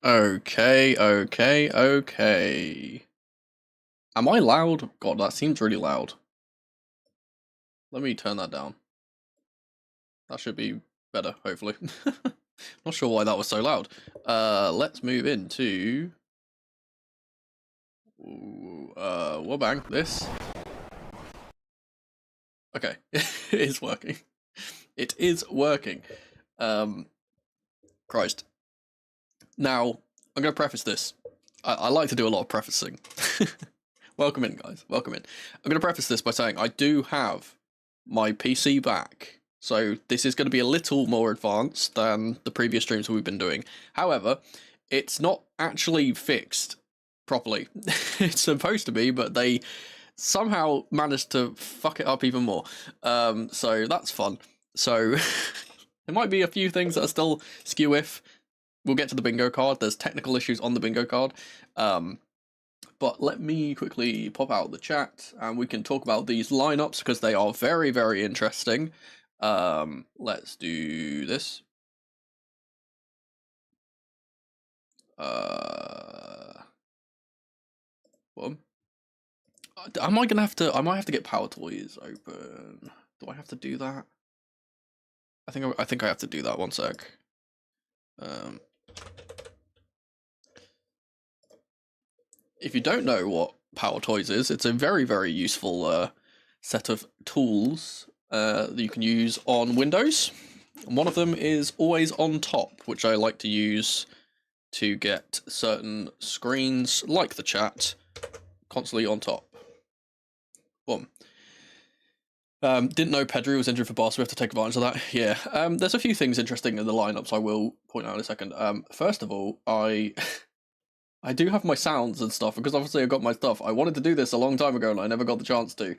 Okay. Am I loud? God, that seems really loud. Let me turn that down. That should be better, hopefully. Not sure why that was so loud. Let's move into... Wabang, this. Okay, it is working. It is working. Christ. Now, I'm going to preface this. I like to do a lot of prefacing. Welcome in, guys. Welcome in. I'm going to preface this by saying I do have my PC back. So this is going to be a little more advanced than the previous streams we've been doing. However, it's not actually fixed properly. It's supposed to be, but they somehow managed to fuck it up even more. So that's fun. So there might be a few things that are still skew if. We'll get to the bingo card. There's technical issues on the bingo card. But let me quickly pop out the chat and we can talk about these lineups because they are very, very interesting. Let's do this. Well, am I gonna have to? I might have to get Power Toys open. Do I have to do that? I think I have to do that. One sec. If you don't know what Power Toys is, it's a very, very useful set of tools that you can use on Windows. And one of them is always on top, which I like to use to get certain screens, like the chat, constantly on top. Boom. Didn't know Pedri was injured for Barca, so we have to take advantage of that. Yeah, there's a few things interesting in the lineups I will point out in a second. First of all, I do have my sounds and stuff, because obviously I got my stuff. I wanted to do this a long time ago and I never got the chance to.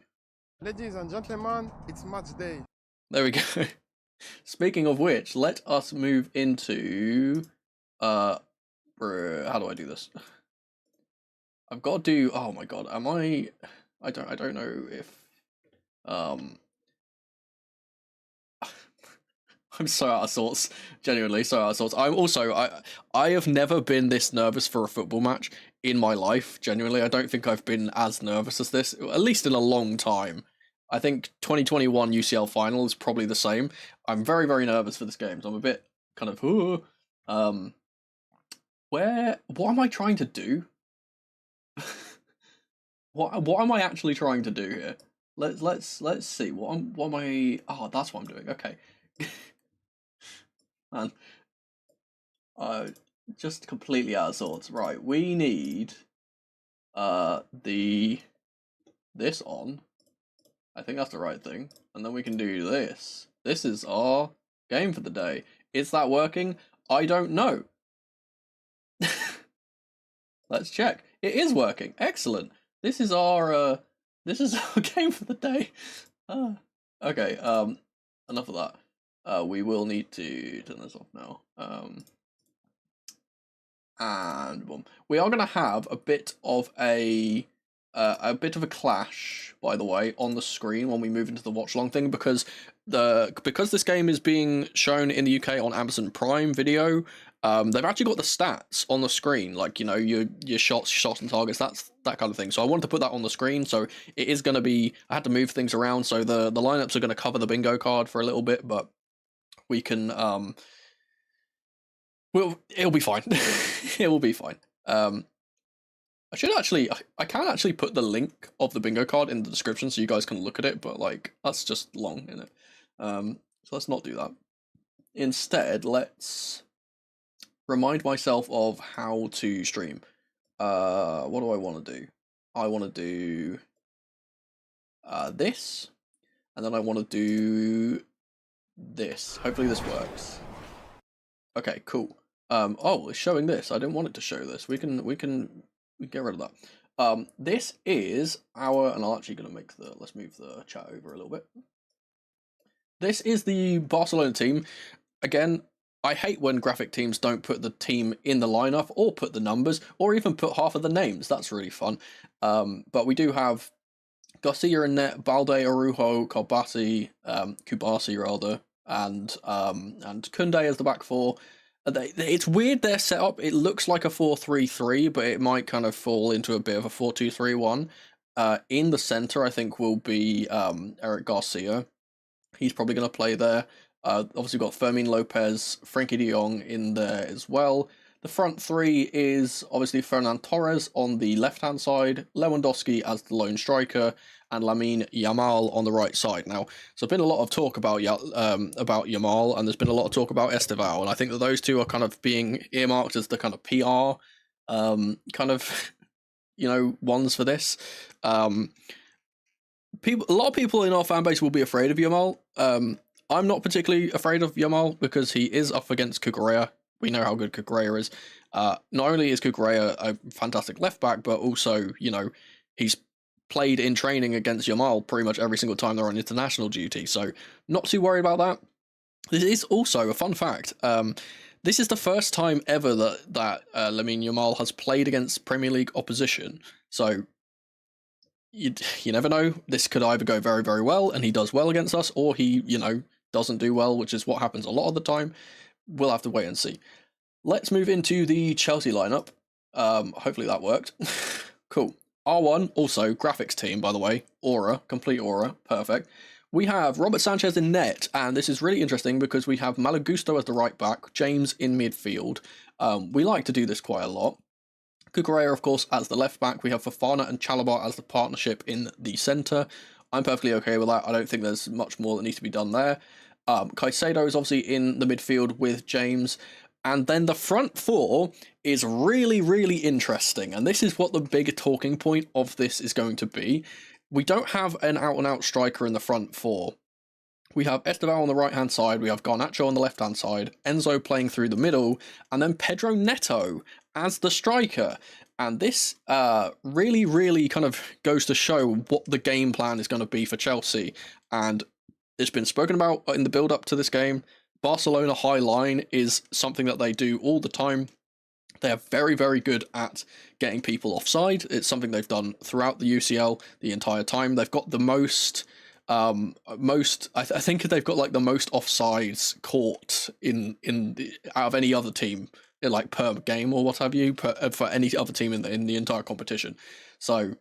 Ladies and gentlemen, it's match day. There we go. Speaking of which, let us move into... how do I do this? I've got to do... Oh my god, am I... I don't know if... I'm so out of sorts. Genuinely, so out of sorts. I'm also... I have never been this nervous for a football match in my life. Genuinely, I don't think I've been as nervous as this, at least in a long time. I think 2021 UCL final is probably the same. I'm very, very nervous for this game, so I'm a bit kind of... what am I trying to do? What am I actually trying to do here? Let's see. What am I... Oh, that's what I'm doing. Okay. Man. Just completely out of sorts. Right, we need this on. I think that's the right thing. And then we can do this. This is our game for the day. Is that working? I don't know. Let's check. It is working. Excellent. This is our game for the day. Okay, enough of that. We will need to turn this off now. And boom. We are gonna have a bit of a clash, by the way, on the screen when we move into the Watchalong thing, because this game is being shown in the UK on Amazon Prime Video. They've actually got the stats on the screen, like, you know, your shots and targets, that kind of thing. So I wanted to put that on the screen. So it is going to be, I had to move things around. So the lineups are going to cover the bingo card for a little bit, but we can, it'll be fine. It will be fine. I can actually put the link of the bingo card in the description so you guys can look at it, but like, that's just long, isn't it? So let's not do that. Instead, let's remind myself of how to stream. What do I want to do? I want to do this, and then I want to do this. Hopefully this works. Okay, cool. Oh, it's showing this. I didn't want it to show this. We can get rid of that. This is our, and I'm actually gonna let's move the chat over a little bit. This is the Barcelona team. Again, I hate when graphic teams don't put the team in the lineup, or put the numbers, or even put half of the names. That's really fun. But we do have Garcia in net, Balde, Arujo, Kubasi rather, and Koundé as the back four. It's weird their setup. It looks like a 4-3-3, but it might kind of fall into a bit of a 4-2-3-1. In the center, I think will be Eric Garcia. He's probably going to play there. Obviously, we've got Fermin Lopez, Frankie de Jong in there as well. The front three is obviously Fernan Torres on the left-hand side, Lewandowski as the lone striker, and Lamine Yamal on the right side. Now, there's been a lot of talk about Yamal, and there's been a lot of talk about Esteval, and I think that those two are kind of being earmarked as the kind of PR kind of ones for this. A lot of people in our fan base will be afraid of Yamal. I'm not particularly afraid of Yamal because he is up against Cucurella. We know how good Cucurella is. Not only is Cucurella a fantastic left back, but also, he's played in training against Yamal pretty much every single time they're on international duty. So not too worried about that. This is also a fun fact. This is the first time ever that Lamine Yamal has played against Premier League opposition. So you never know. This could either go very, very well and he does well against us, or he, doesn't do well, which is what happens a lot of the time. We'll have to wait and see. Let's move into the Chelsea lineup. Hopefully that worked. Cool. R1, also graphics team, by the way. Aura, complete aura, perfect. We have Robert Sanchez in net, and this is really interesting because we have Malagusto as the right back, James in midfield. We like to do this quite a lot. Cucurella, of course, as the left back. We have Fofana and Chalobah as the partnership in the centre. I'm perfectly okay with that. I don't think there's much more that needs to be done there. Caicedo is obviously in the midfield with James. And then the front four is really, really interesting. And this is what the big talking point of this is going to be. We don't have an out-and-out striker in the front four. We have Esteval on the right-hand side, we have Garnacho on the left-hand side, Enzo playing through the middle, and then Pedro Neto as the striker. And this really, really kind of goes to show what the game plan is going to be for Chelsea. And it's been spoken about in the build-up to this game. Barcelona high line is something that they do all the time. They are very, very good at getting people offside. It's something they've done throughout the UCL the entire time. They've got the most... I think they've got like the most offsides caught out of any other team, like per game or what have you, for any other team in the entire competition. So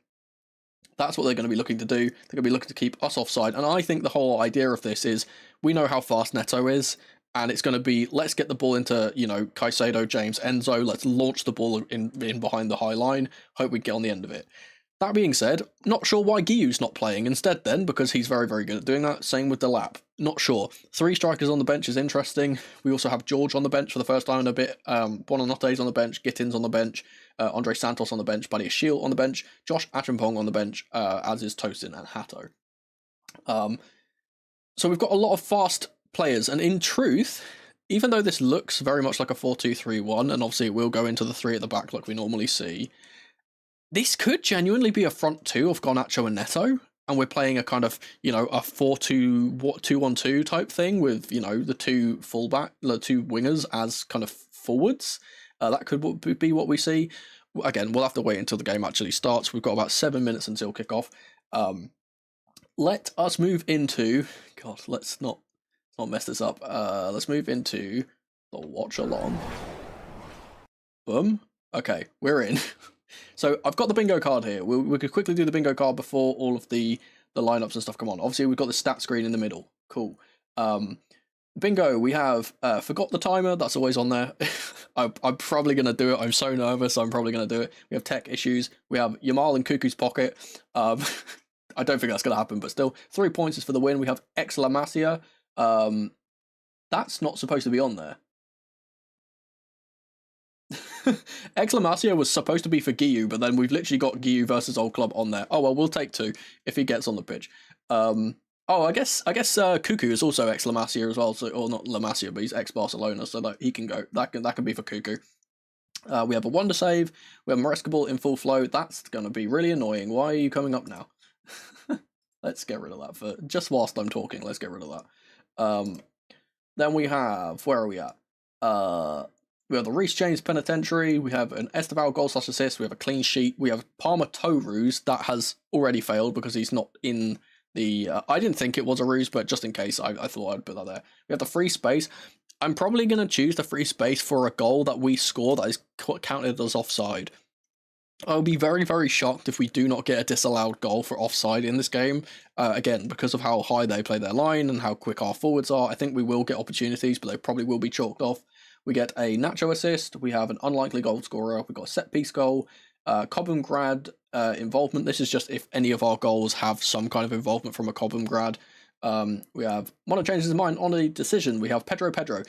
that's what they're going to be looking to do. They're going to be looking to keep us offside. And I think the whole idea of this is we know how fast Neto is, and it's going to be, let's get the ball into, Caicedo, James, Enzo. Let's launch the ball in behind the high line. Hope we get on the end of it. That being said, not sure why Guiu's not playing instead then, because he's very, very good at doing that. Same with Delap. Not sure. 3 strikers on the bench is interesting. We also have George on the bench for the first time in a bit. Buonanote's on the bench. Gittins on the bench. Andre Santos on the bench. Buddy Shield on the bench. Josh Achimpong on the bench, as is Tosin and Hato. So we've got a lot of fast players, and in truth, even though this looks very much like a 4-2-3-1, and obviously it will go into the 3 at the back like we normally see, this could genuinely be a front 2 of Garnacho and Neto, and we're playing a kind of, a 4-2-1-2 type thing with, the 2 wingers as kind of forwards. That could be what we see. Again, we'll have to wait until the game actually starts. We've got about 7 minutes until kickoff. Let us move into... God, let's not mess this up. Let's move into the watch-along. Boom. Okay, we're in. So I've got the bingo card here. We could quickly do the bingo card before all of the lineups and stuff come on. Obviously, we've got the stat screen in the middle. Cool. Bingo, we have forgot the timer. That's always on there. I'm probably going to do it. I'm so nervous. I'm probably going to do it. We have tech issues. We have Yamal in Cuckoo's pocket. I don't think that's going to happen, but still. 3 points is for the win. We have Exclamacia. That's not supposed to be on there. Exclamacia was supposed to be for Guiu, but then we've literally got Guiu versus Old Club on there. Oh well, we'll take 2 if he gets on the pitch. I guess Cuckoo is also Exclamacia as well, or not La Masia, but he's ex-Barcelona, so that he can go. That can be for Cuckoo. We have a Wonder Save. We have Marescable in full flow. That's going to be really annoying. Why are you coming up now? Let's get rid of that for just whilst I'm talking. Let's get rid of that. Then we have, where are we at? We have the Reece James Penitentiary, we have an Esteval goal/assist, we have a clean sheet, we have Palmer toe ruse, that has already failed because he's not in the... I didn't think it was a ruse, but just in case, I thought I'd put that there. We have the free space. I'm probably going to choose the free space for a goal that we score that is counted as offside. I'll be very, very shocked if we do not get a disallowed goal for offside in this game. Again, because of how high they play their line and how quick our forwards are, I think we will get opportunities, but they probably will be chalked off. We get a Nacho assist. We have an unlikely goal scorer. We've got a set-piece goal. Cobham Grad involvement. This is just if any of our goals have some kind of involvement from a Cobham Grad. We have Mono changes his mind on a decision. We have Pedro. Pedro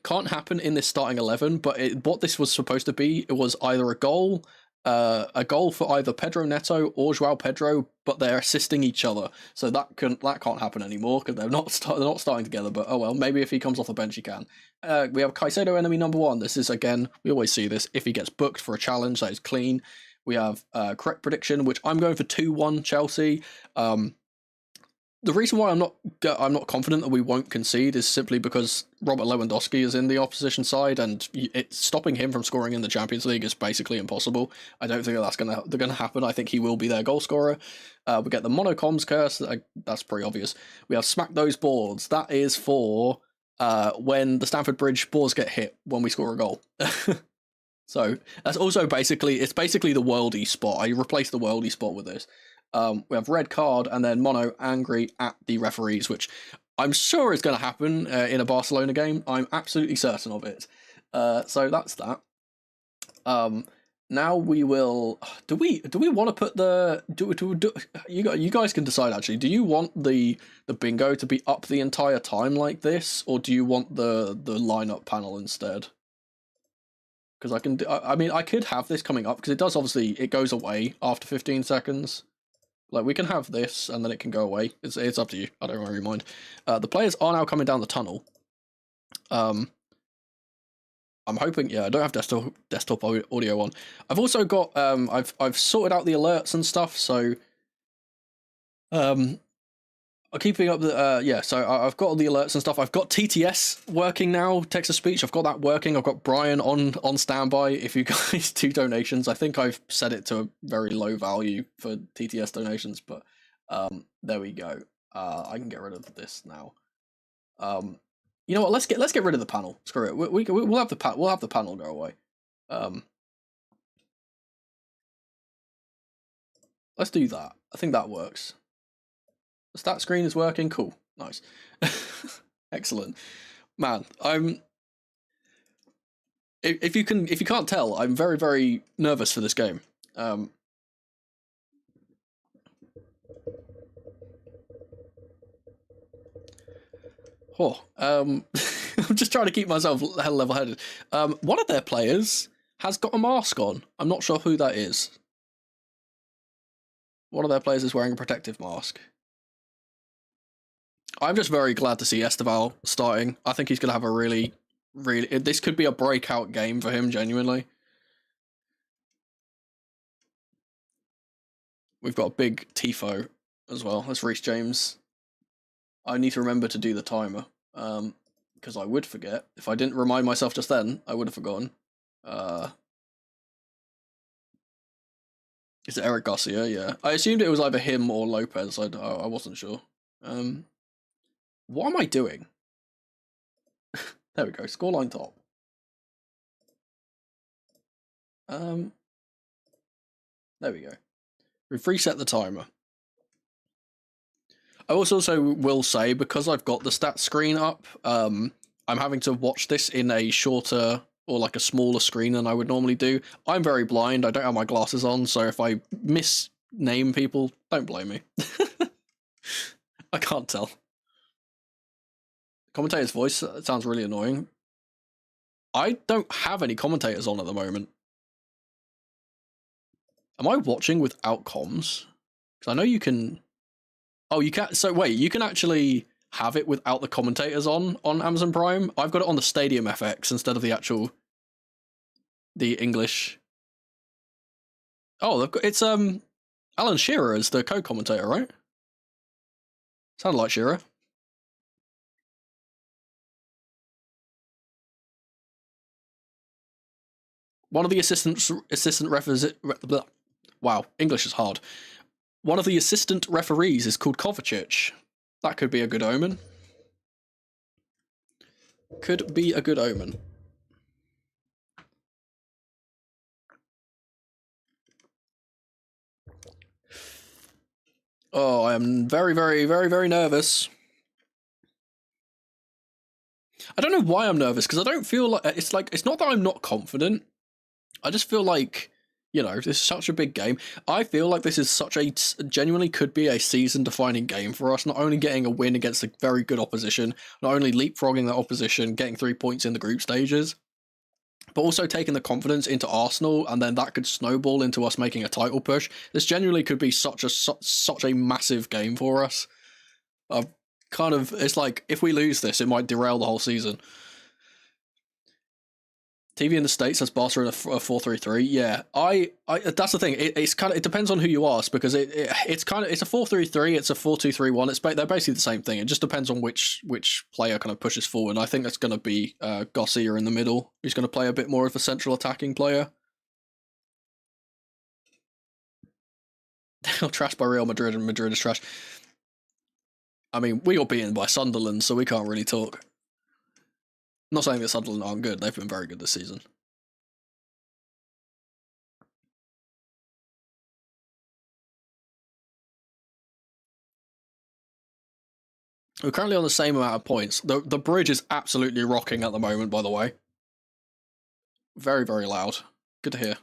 can't happen in this starting 11, but what this was supposed to be, it was either a goal for either Pedro Neto or Joao Pedro, but they're assisting each other. So that can't happen anymore because they're not starting together. But oh well, maybe if he comes off the bench, he can. We have Caicedo enemy number 1. This is, again, we always see this. If he gets booked for a challenge, that is clean. We have correct prediction, which I'm going for 2-1 Chelsea. The reason why I'm not confident that we won't concede is simply because Robert Lewandowski is in the opposition side, and stopping him from scoring in the Champions League is basically impossible. I don't think that's gonna happen. I think he will be their goal scorer. We get the Monocoms curse. That's pretty obvious. We have smack those boards. That is for when the Stamford Bridge boards get hit when we score a goal. So that's also basically the worldy spot. I replaced the worldy spot with this. We have red card and then Mono angry at the referees, which I'm sure is going to happen in a Barcelona game. I'm absolutely certain of it. So that's that. Now we will. Do we want to put the? You guys can decide actually. Do you want the bingo to be up the entire time like this, or do you want the lineup panel instead? Because I can. I mean, I could have this coming up because it does it goes away after 15 seconds. Like, we can have this, and then it can go away. It's up to you. I don't really mind. The players are now coming down the tunnel. I'm hoping, yeah, I don't have desktop audio on. I've also got, I've sorted out the alerts and stuff, so, I'm keeping up the, yeah, so I've got all the alerts and stuff. I've got TTS working now, text-to-speech. I've got that working. I've got Brian on standby if you guys do donations. I think I've set it to a very low value for TTS donations, but there we go. I can get rid of this now. You know what? Let's get rid of the panel. Screw it. We'll have the panel go away. Let's do that. I think that works. The stat screen is working. Cool. Nice. Excellent. Man, if you can't tell, I'm very, very nervous for this game. I'm just trying to keep myself level-headed. One of their players has got a mask on. I'm not sure who that is. One of their players is wearing a protective mask. I'm just very glad to see Esteval starting. I think he's going to have a really, this could be a breakout game for him, genuinely. We've got a big Tifo as well. That's Reece James. I need to remember to do the timer, because I would forget. If I didn't remind myself just then, I would have forgotten. Is it Eric Garcia? Yeah. I assumed it was either him or Lopez. I wasn't sure. What am I doing? There we go. Scoreline top. There we go. We've reset the timer. I also will say, because I've got the stats screen up, I'm having to watch this in a shorter or like a smaller screen than I would normally do. I'm very blind. I don't have my glasses on, so if I misname people, don't blame me. I can't tell. Commentator's voice sounds really annoying. I don't have any commentators on at the moment. Am I watching without comms? Because I know you can... Oh, you can't... So wait, you can actually have it without the commentators on Amazon Prime? I've got it on the Stadium FX instead of the actual... the English... Oh, they've got... It's Alan Shearer is the co-commentator, right? Sounded like Shearer. One of the assistant referees... Wow, English is hard. One of the assistant referees is called Kovacic. That could be a good omen. Could be a good omen. Oh, I am very, very, very, very nervous. I don't know why I'm nervous, because I don't feel like it's not that I'm not confident. I just feel like, you know, this is such a big game. I feel like this is such a genuinely could be a season-defining game for us. Not only getting a win against a very good opposition, not only leapfrogging that opposition, getting 3 points in the group stages, but also taking the confidence into Arsenal, and then that could snowball into us making a title push. This genuinely could be such a massive game for us. It's like, if we lose this, it might derail the whole season. TV in the States has Barcelona a 4-3-3. Yeah, I that's the thing. It depends on who you ask, because it's a 4-3-3. It's a 4-2-3-1. They're basically the same thing. It just depends on which player kind of pushes forward. I think that's going to be Garcia in the middle, who's going to play a bit more of a central attacking player. They're trashed by Real Madrid, and Madrid is trash. I mean, we got beaten by Sunderland, so we can't really talk. I'm not saying that Sunderland aren't good. They've been very good this season. We're currently on the same amount of points. The bridge is absolutely rocking at the moment, by the way. Very, very loud. Good to hear.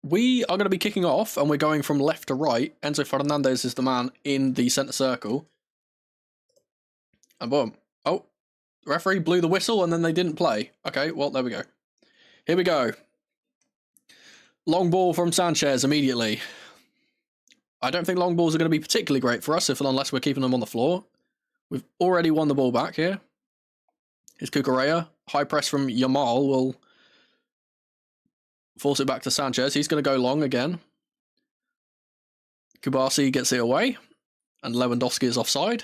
We are going to be kicking off, and we're going from left to right. Enzo Fernandez is the man in the centre circle. And boom. Oh, the referee blew the whistle, and then they didn't play. Okay, well, there we go. Here we go. Long ball from Sanchez immediately. I don't think long balls are going to be particularly great for us, unless we're keeping them on the floor. We've already won the ball back here. Here's Cucurella. High press from Yamal will force it back to Sanchez. He's going to go long again. Kubasi gets it away, and Lewandowski is offside.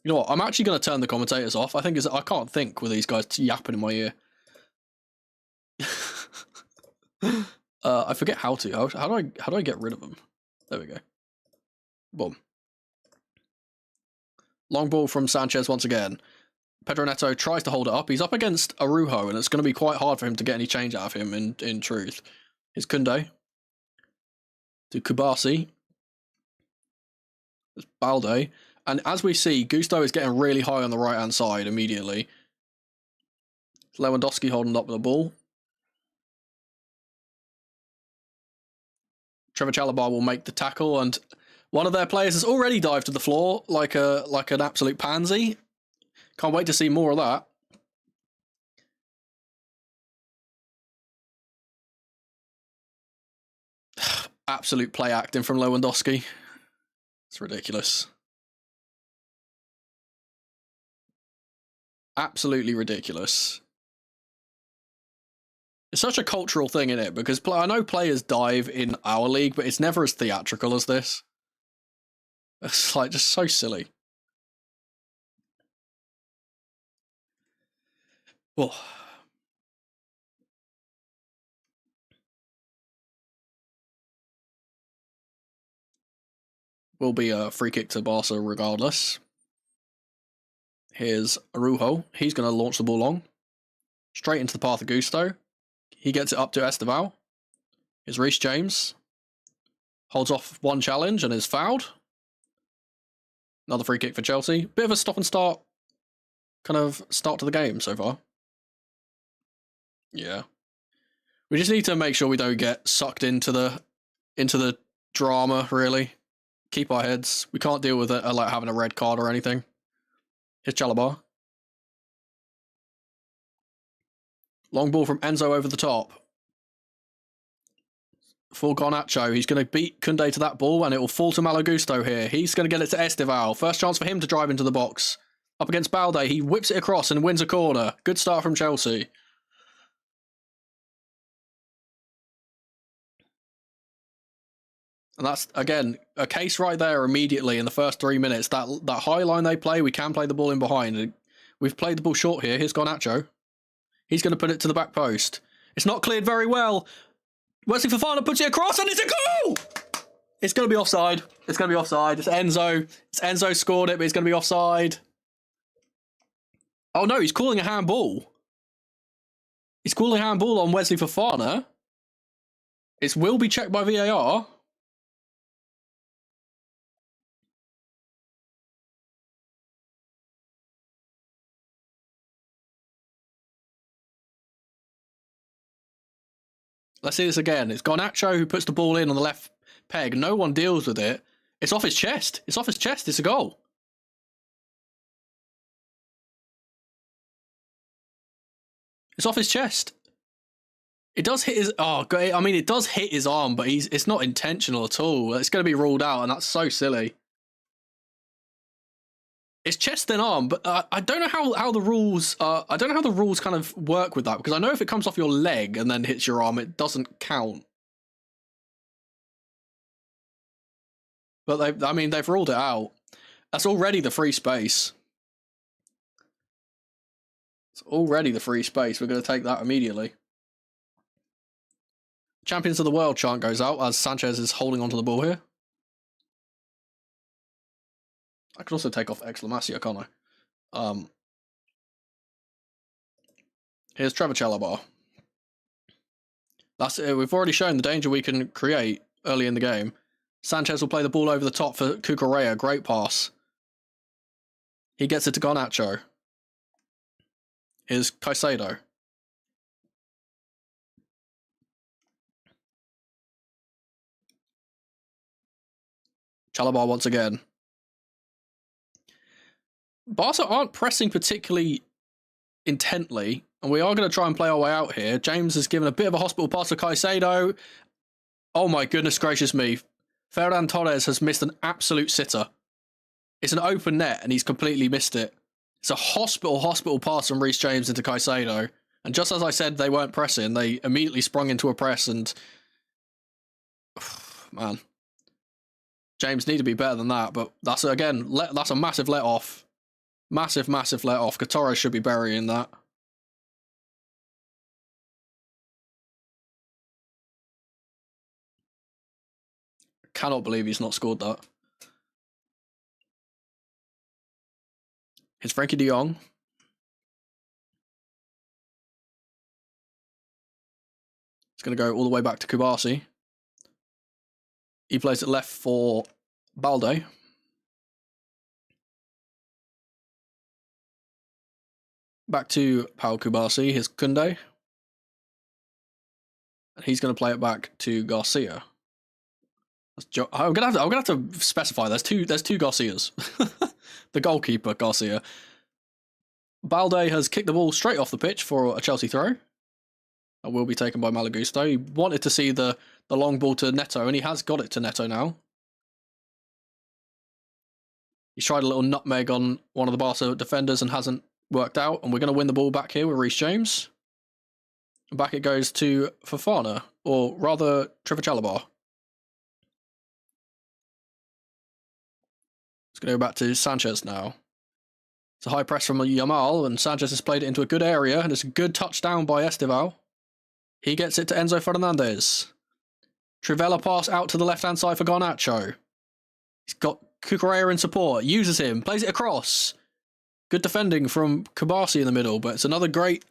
You know what? I'm actually going to turn the commentators off. I can't think with these guys yapping in my ear. I forget how to. How do I get rid of them? There we go. Boom. Long ball from Sanchez once again. Pedro Neto tries to hold it up. He's up against Araujo, and it's going to be quite hard for him to get any change out of him, in truth. Here's Koundé. To Kubasi. There's Balde. And as we see, Gusto is getting really high on the right-hand side immediately. Lewandowski holding up the ball. Trevor Chalobah will make the tackle, and one of their players has already dived to the floor like an absolute pansy. Can't wait to see more of that. Absolute play acting from Lewandowski. It's ridiculous. Absolutely ridiculous. It's such a cultural thing, isn't it? Because I know players dive in our league, but it's never as theatrical as this. It's like just so silly. Well, will be a free kick to Barca regardless. Here's Araujo. He's going to launch the ball long. Straight into the path of Gusto. He gets it up to Esteval. Here's Reece James. Holds off one challenge and is fouled. Another free kick for Chelsea. Bit of a stop and start kind of start to the game so far. Yeah. We just need to make sure we don't get sucked into the drama, really. Keep our heads. We can't deal with it like having a red card or anything. Here's Chalobah. Long ball from Enzo over the top. For Garnacho. He's going to beat Koundé to that ball, and it will fall to Malo Gusto here. He's going to get it to Esteval. First chance for him to drive into the box. Up against Balde. He whips it across and wins a corner. Good start from Chelsea. And that's, again, a case right there immediately in the first 3 minutes. That high line they play, we can play the ball in behind. We've played the ball short here. Here's Garnacho. He's going to put it to the back post. It's not cleared very well. Wesley Fofana puts it across and it's a goal! It's going to be offside. It's going to be offside. It's Enzo. It's Enzo scored it, but it's going to be offside. Oh no, he's calling a handball. He's calling a handball on Wesley Fofana. It will be checked by VAR. Let's see this again. It's Garnacho who puts the ball in on the left peg. No one deals with it. It's off his chest. It's off his chest. It's a goal. It's off his chest. It does hit his... Oh, I mean, it does hit his arm, but it's not intentional at all. It's going to be ruled out, and that's so silly. It's chest then arm, but I don't know how the rules... I don't know how the rules kind of work with that, because I know if it comes off your leg and then hits your arm, it doesn't count. But they've ruled it out. That's already the free space. It's already the free space. We're going to take that immediately. Champions of the World chant goes out as Sanchez is holding onto the ball here. I could also take off Exclamacia, can't I? Here's Trevor Chalobah. That's it. We've already shown the danger we can create early in the game. Sanchez will play the ball over the top for Cucurella. Great pass. He gets it to Garnacho. Here's Caicedo. Chalobah once again. Barca aren't pressing particularly intently, and we are going to try and play our way out here. James has given a bit of a hospital pass to Caicedo. Oh my goodness gracious me. Ferran Torres has missed an absolute sitter. It's an open net, and he's completely missed it. It's a hospital pass from Reece James into Caicedo. And just as I said, they weren't pressing. They immediately sprung into a press, and... Man. James need to be better than that, but that's, again, that's a massive let-off. Massive let-off. Torres should be burying that. Cannot believe he's not scored that. It's Frankie de Jong. It's going to go all the way back to Kubasi. He plays it left for Balde. Back to Paul Kubasi. Here's Kunde. And he's going to play it back to Garcia. I'm gonna have to specify. There's two Garcias. The goalkeeper Garcia. Balde has kicked the ball straight off the pitch for a Chelsea throw. That will be taken by Malagusto. He wanted to see the long ball to Neto, and he has got it to Neto now. He's tried a little nutmeg on one of the Barca defenders and hasn't worked out, and we're going to win the ball back here with Reece James. And back it goes to Fofana, or rather Trevor Chalobah. It's going to go back to Sanchez now. It's a high press from Yamal, and Sanchez has played it into a good area, and it's a good touchdown by Estival. He gets it to Enzo Fernandez. Trivela pass out to the left-hand side for Garnacho. He's got Cucurella in support, uses him, plays it across. Good defending from Kubasi in the middle, but it's another great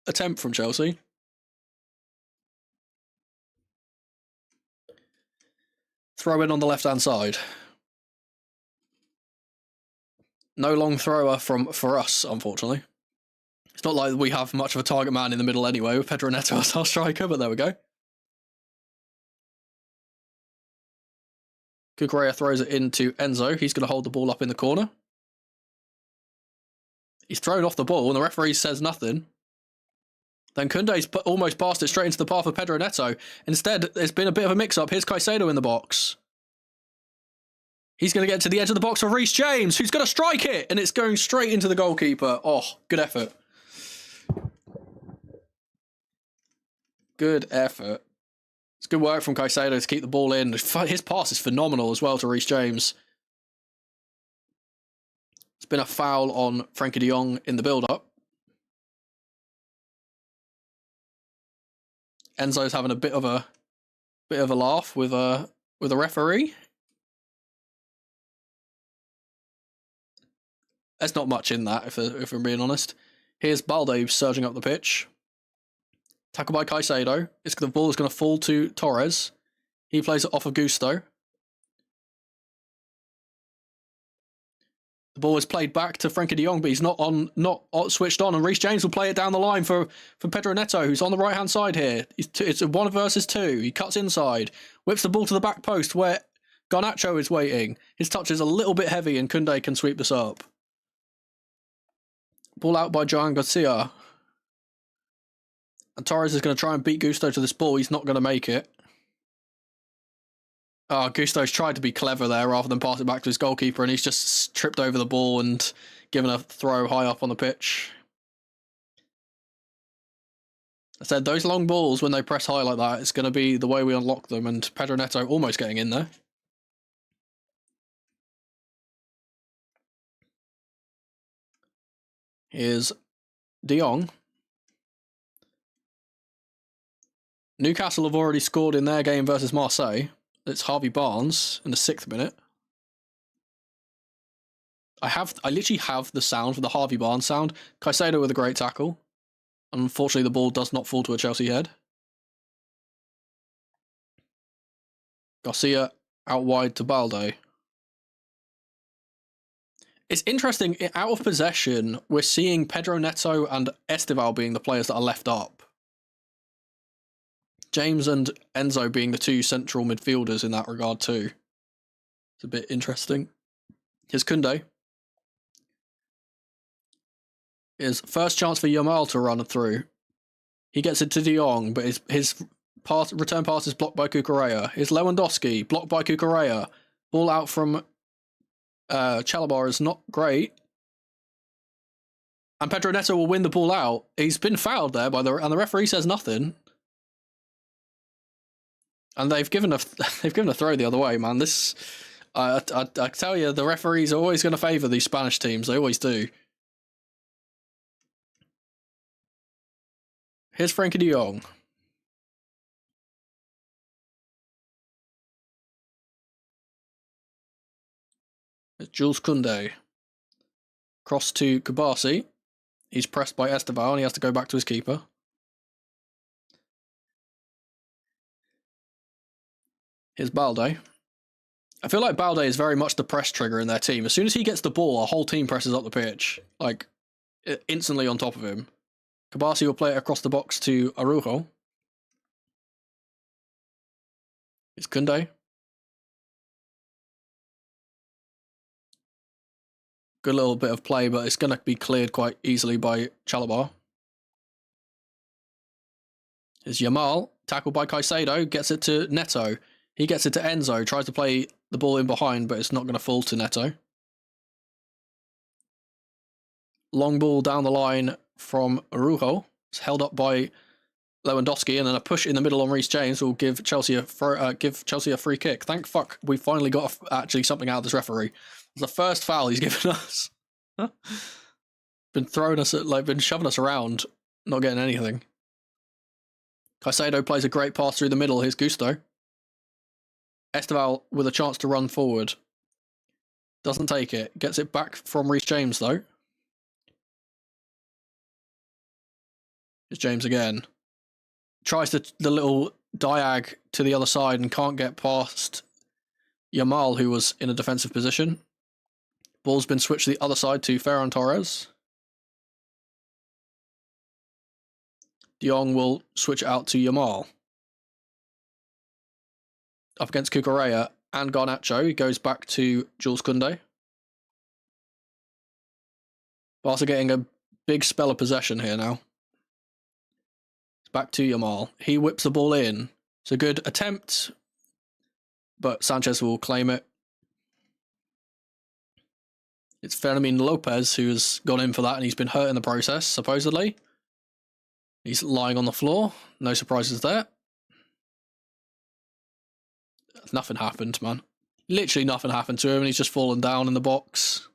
attempt from Chelsea. Throw in on the left-hand side. No long thrower for us, unfortunately. It's not like we have much of a target man in the middle anyway, with Pedro Neto as our striker, but there we go. Cucurella throws it into Enzo. He's going to hold the ball up in the corner. He's thrown off the ball, and the referee says nothing. Then Koundé's almost passed it straight into the path of Pedro Neto. Instead, there's been a bit of a mix-up. Here's Caicedo in the box. He's going to get to the edge of the box for Reece James, who's going to strike it, and it's going straight into the goalkeeper. Oh, good effort. Good effort. It's good work from Caicedo to keep the ball in. His pass is phenomenal as well to Reece James. It's been a foul on Frankie de Jong in the build-up. Enzo's having a bit of a laugh with a referee. There's not much in that, if I'm being honest. Here's Balde surging up the pitch. Tackle by Caicedo. The ball is going to fall to Torres. He plays it off of Gusto. The ball is played back to Frenkie de Jong, but he's not switched on. And Reece James will play it down the line for Pedro Neto, who's on the right-hand side here. It's a 1 versus 2. He cuts inside, whips the ball to the back post where Garnacho is waiting. His touch is a little bit heavy, and Koundé can sweep this up. Ball out by Joan Garcia. And Torres is going to try and beat Gusto to this ball. He's not going to make it. Oh, Gusto's tried to be clever there rather than pass it back to his goalkeeper, and he's just tripped over the ball and given a throw high up on the pitch. I said, those long balls, when they press high like that, it's going to be the way we unlock them, and Pedro Neto almost getting in there. Here's De Jong. Newcastle have already scored in their game versus Marseille. It's Harvey Barnes in the 6th minute. I literally have the sound for the Harvey Barnes sound. Caicedo with a great tackle. Unfortunately, the ball does not fall to a Chelsea head. Garcia out wide to Balde. It's interesting, out of possession, we're seeing Pedro Neto and Estival being the players that are left up. James and Enzo being the 2 central midfielders in that regard too. It's a bit interesting. Here's Koundé. His first chance for Yamal to run through. He gets it to De Jong, but his return pass is blocked by Cucurella. Here's Lewandowski, blocked by Cucurella. Ball out from Chalobah is not great. And Pedro Neto will win the ball out. He's been fouled there and the referee says nothing. And they've given a throw the other way, man. This, I tell you, the referees are always going to favour these Spanish teams. They always do. Here's Frenkie de Jong. It's Jules Koundé. Cross to Kubasi. He's pressed by Estival and he has to go back to his keeper. Here's Balde. I feel like Balde is very much the press trigger in their team. As soon as he gets the ball, our whole team presses up the pitch. Like, instantly on top of him. Kubasi will play it across the box to Araujo. It's Koundé. Good little bit of play, but it's going to be cleared quite easily by Chalobah. Here's Yamal. Tackled by Caicedo. Gets it to Neto. He gets it to Enzo. Tries to play the ball in behind, but it's not going to fall to Neto. Long ball down the line from Araujo. It's held up by Lewandowski, and then a push in the middle on Reece James will give Chelsea a free kick. Thank fuck we finally got actually something out of this referee. It's the first foul he's given us. Been shoving us around, not getting anything. Caicedo plays a great pass through the middle. Here's Gusto. Estival with a chance to run forward. Doesn't take it. Gets it back from Reece James though. It's James again. Tries the little diag to the other side and can't get past Yamal, who was in a defensive position. Ball's been switched to the other side to Ferran Torres. De Jong will switch it out to Yamal. Up against Cucurella and Garnacho. He goes back to Jules Koundé. Barca getting a big spell of possession here now. It's back to Yamal. He whips the ball in. It's a good attempt, but Sanchez will claim it. It's Fermin Lopez who's gone in for that, and he's been hurt in the process, supposedly. He's lying on the floor. No surprises there. Nothing happened, man. Literally nothing happened to him, and he's just fallen down in the box.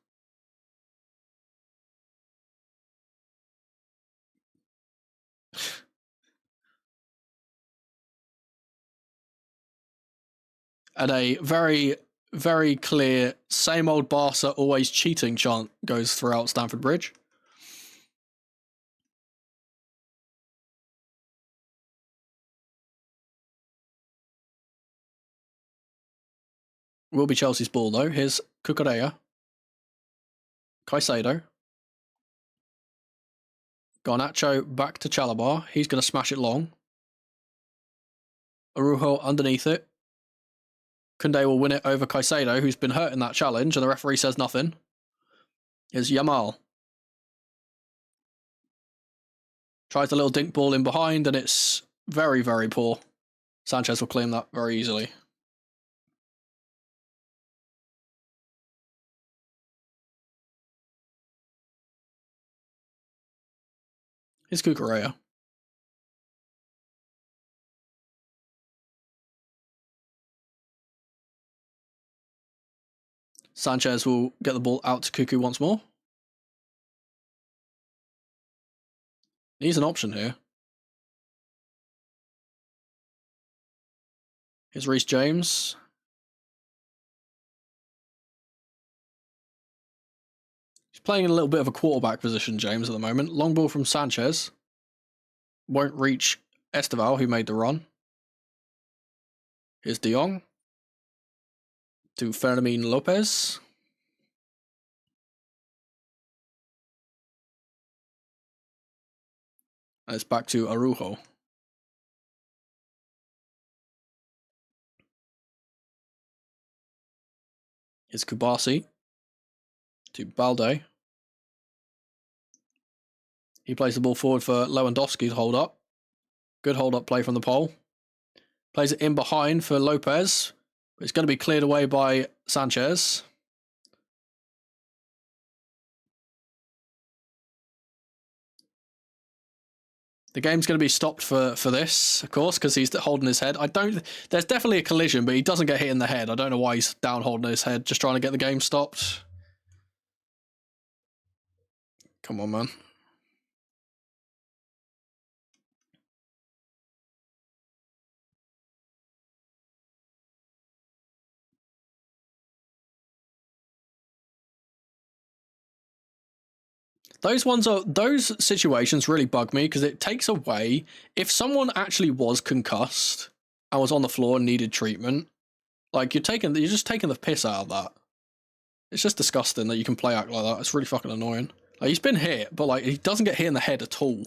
And a very, very clear, same old Barca always cheating chant goes throughout Stamford Bridge. Will be Chelsea's ball, though. Here's Cucurella. Caicedo. Garnacho back to Chalobah. He's going to smash it long. Araujo underneath it. Koundé will win it over Caicedo, who's been hurt in that challenge, and the referee says nothing. Here's Yamal. Tries a little dink ball in behind, and it's very, very poor. Sanchez will claim that very easily. Here's Cucurella. Sanchez will get the ball out to Cuckoo once more. He's an option here. Here's Reece James. He's playing in a little bit of a quarterback position, James, at the moment. Long ball from Sanchez. Won't reach Esteval, who made the run. Here's De Jong. To Fermin Lopez. And it's back to Araujo. Here's Kubasi. To Balde. He plays the ball forward for Lewandowski to hold up. Good hold up play from the pole. Plays it in behind for Lopez. It's going to be cleared away by Sanchez. The game's going to be stopped for this, of course, because he's holding his head. There's definitely a collision, but he doesn't get hit in the head. I don't know why he's down holding his head, just trying to get the game stopped. Come on, man. Those situations really bug me because it takes away, if someone actually was concussed and was on the floor and needed treatment, like you're just taking the piss out of that. It's just disgusting that you can play act like that. It's really fucking annoying. Like, he's been hit, but like he doesn't get hit in the head at all.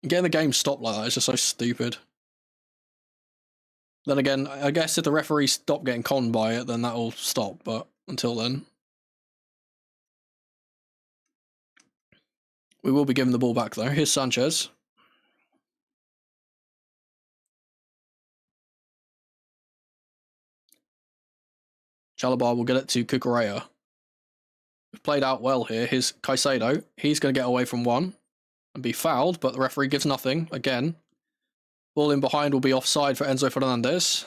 Getting the game stopped like that is just so stupid. Then again, I guess if the referee stopped getting conned by it, then that'll stop, but until then. We will be giving the ball back, though. Here's Sanchez. Chalobah will get it to Cucurella. We've played out well here. Here's Caicedo. He's going to get away from one and be fouled, but the referee gives nothing again. Ball in behind will be offside for Enzo Fernandez.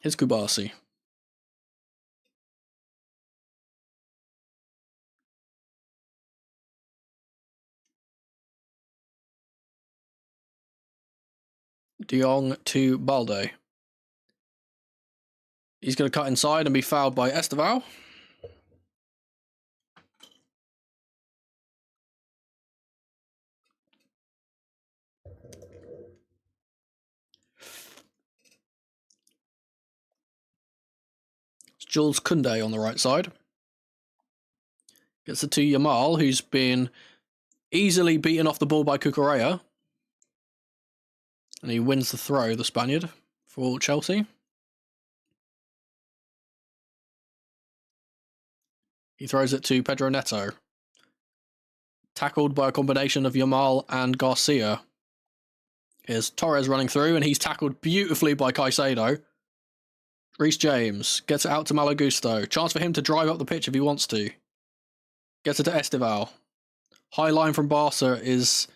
Here's Kubasi. De Jong to Balde. He's going to cut inside and be fouled by Esteval. It's Jules Koundé on the right side. Gets it to Yamal, who's been easily beaten off the ball by Cucurella. And he wins the throw, the Spaniard, for Chelsea. He throws it to Pedro Neto. Tackled by a combination of Yamal and Garcia. Here's Torres running through, and he's tackled beautifully by Caicedo. Reece James gets it out to Malo Gusto. Chance for him to drive up the pitch if he wants to. Gets it to Esteval. High line from Barca is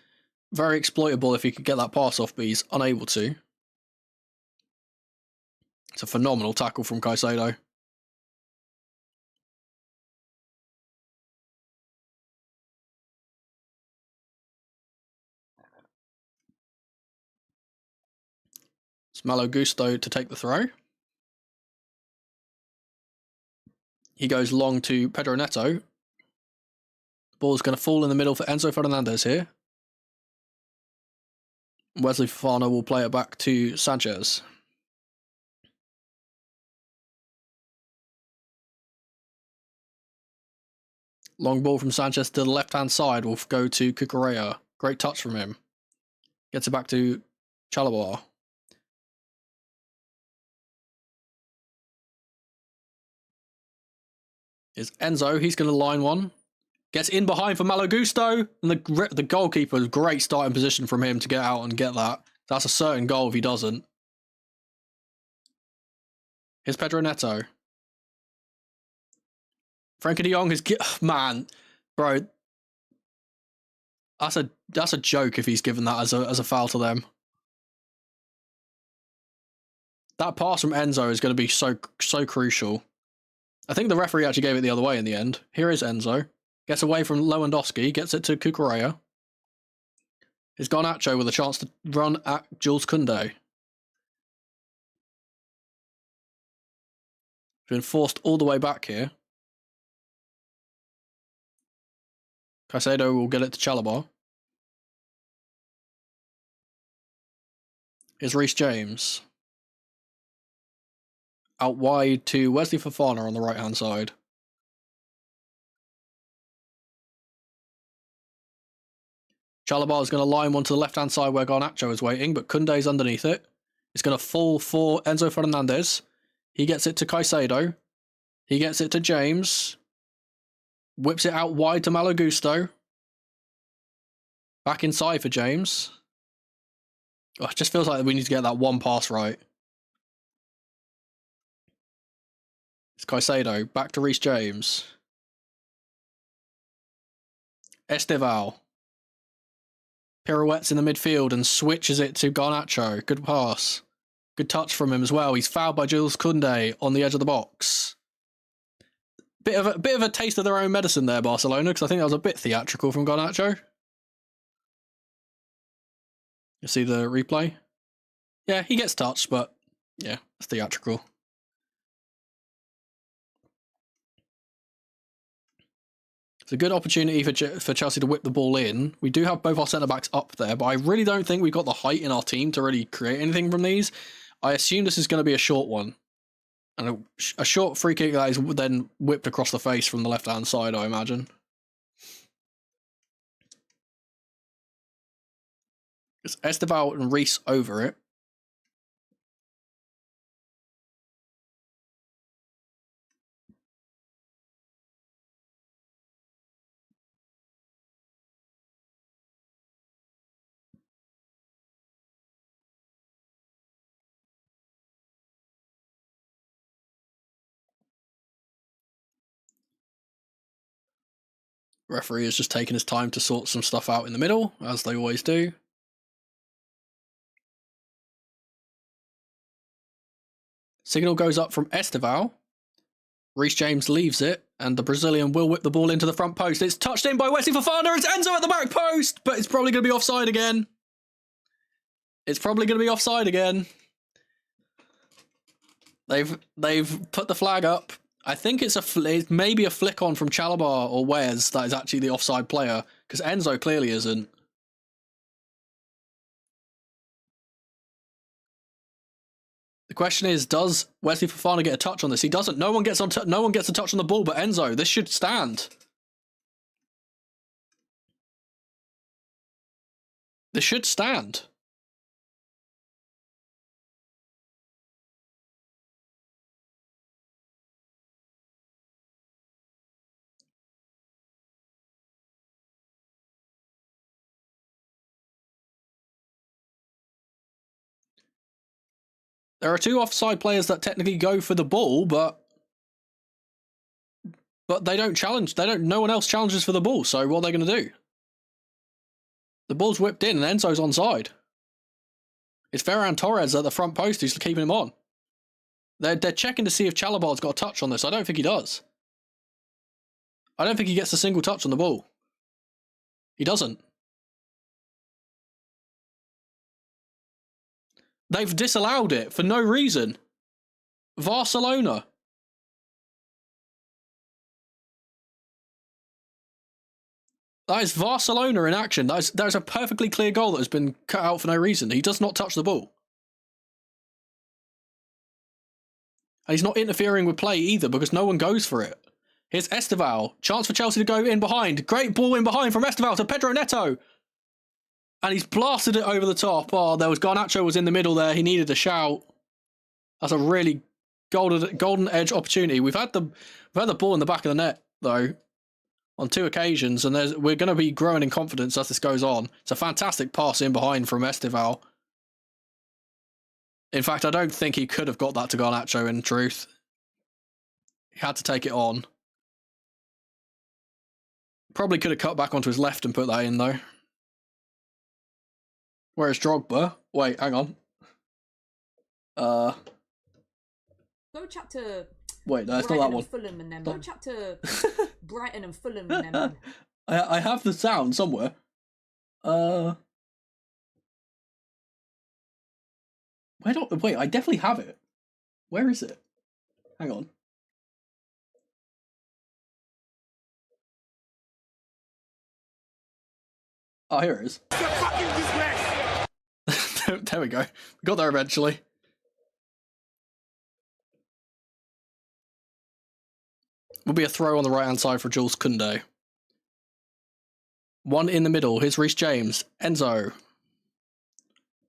very exploitable if he could get that pass off, but he's unable to. It's a phenomenal tackle from Caicedo. It's Malo Gusto to take the throw. He goes long to Pedro Neto. The ball's going to fall in the middle for Enzo Fernandez here. Wesley Fofana will play it back to Sanchez. Long ball from Sanchez to the left-hand side will go to Cucurella. Great touch from him. Gets it back to Chalobah. Is Enzo. He's going to line one. Gets in behind for Malo Gusto. And the goalkeeper, great starting position from him to get out and get that. That's a certain goal if he doesn't. Here's Pedro Neto. Frankie de Jong is... Man, bro. That's a joke if he's given that as a foul to them. That pass from Enzo is going to be so crucial. I think the referee actually gave it the other way in the end. Here is Enzo. Gets away from Lewandowski. Gets it to Cucurella. It's Garnacho with a chance to run at Jules Koundé. Been forced all the way back here. Caicedo will get it to Chalobah. Here's Reece James. Out wide to Wesley Fofana on the right-hand side. Chalobah is going to line one to the left-hand side where Garnacho is waiting, but Koundé's underneath it. It's going to fall for Enzo Fernandez. He gets it to Caicedo. He gets it to James. Whips it out wide to Malo Gusto. Back inside for James. Oh, it just feels like we need to get that one pass right. It's Caicedo. Back to Reece James. Esteval. Pirouettes in the midfield and switches it to Garnacho. Good pass. Good touch from him as well. He's fouled by Jules Koundé on the edge of the box. Bit of a taste of their own medicine there, Barcelona, because I think that was a bit theatrical from Garnacho. You see the replay? Yeah, he gets touched, but yeah, it's theatrical. It's a good opportunity for Chelsea to whip the ball in. We do have both our centre-backs up there, but I really don't think we've got the height in our team to really create anything from these. I assume this is going to be a short one. And a short free kick that is then whipped across the face from the left-hand side, I imagine. It's Esteval and Reece over it. Referee is just taking his time to sort some stuff out in the middle, as they always do. Signal goes up from Esteval. Reece James leaves it, and the Brazilian will whip the ball into the front post. It's touched in by Wesley Fofana. It's Enzo at the back post, but it's probably going to be offside again. It's probably going to be offside again. They've put the flag up. I think it's maybe a flick on from Chalobah or Wes that is actually the offside player, because Enzo clearly isn't. The question is, does Wesley Fofana get a touch on this? He doesn't. No one gets a touch on the ball, but Enzo. This should stand. This should stand. There are two offside players that technically go for the ball, but they don't challenge. No one else challenges for the ball. So what are they going to do? The ball's whipped in and Enzo's onside. It's Ferran Torres at the front post who's keeping him on. They're checking to see if Chalobah's got a touch on this. I don't think he does. I don't think he gets a single touch on the ball. He doesn't. They've disallowed it for no reason. Barcelona. That is Barcelona in action. That is a perfectly clear goal that has been cut out for no reason. He does not touch the ball. And he's not interfering with play either because no one goes for it. Here's Esteval. Chance for Chelsea to go in behind. Great ball in behind from Esteval to Pedro Neto. And he's blasted it over the top. Oh, there was Garnacho was in the middle there. He needed a shout. That's a really golden edge opportunity. We've had the ball in the back of the net, though, on 2 occasions, and we're going to be growing in confidence as this goes on. It's a fantastic pass in behind from Esteval. In fact, I don't think he could have got that to Garnacho, in truth. He had to take it on. Probably could have cut back onto his left and put that in, though. Where's Drogba? Wait, hang on. Go chat to... Wait, no, it's Brighton not that one. Fulham and them. Go chat to Brighton and Fulham and them. I have the sound somewhere. Wait, I definitely have it. Where is it? Hang on. Oh, here it is. There we go. We got there eventually. Will be a throw on the right-hand side for Jules Koundé. One in the middle. Here's Reece James. Enzo.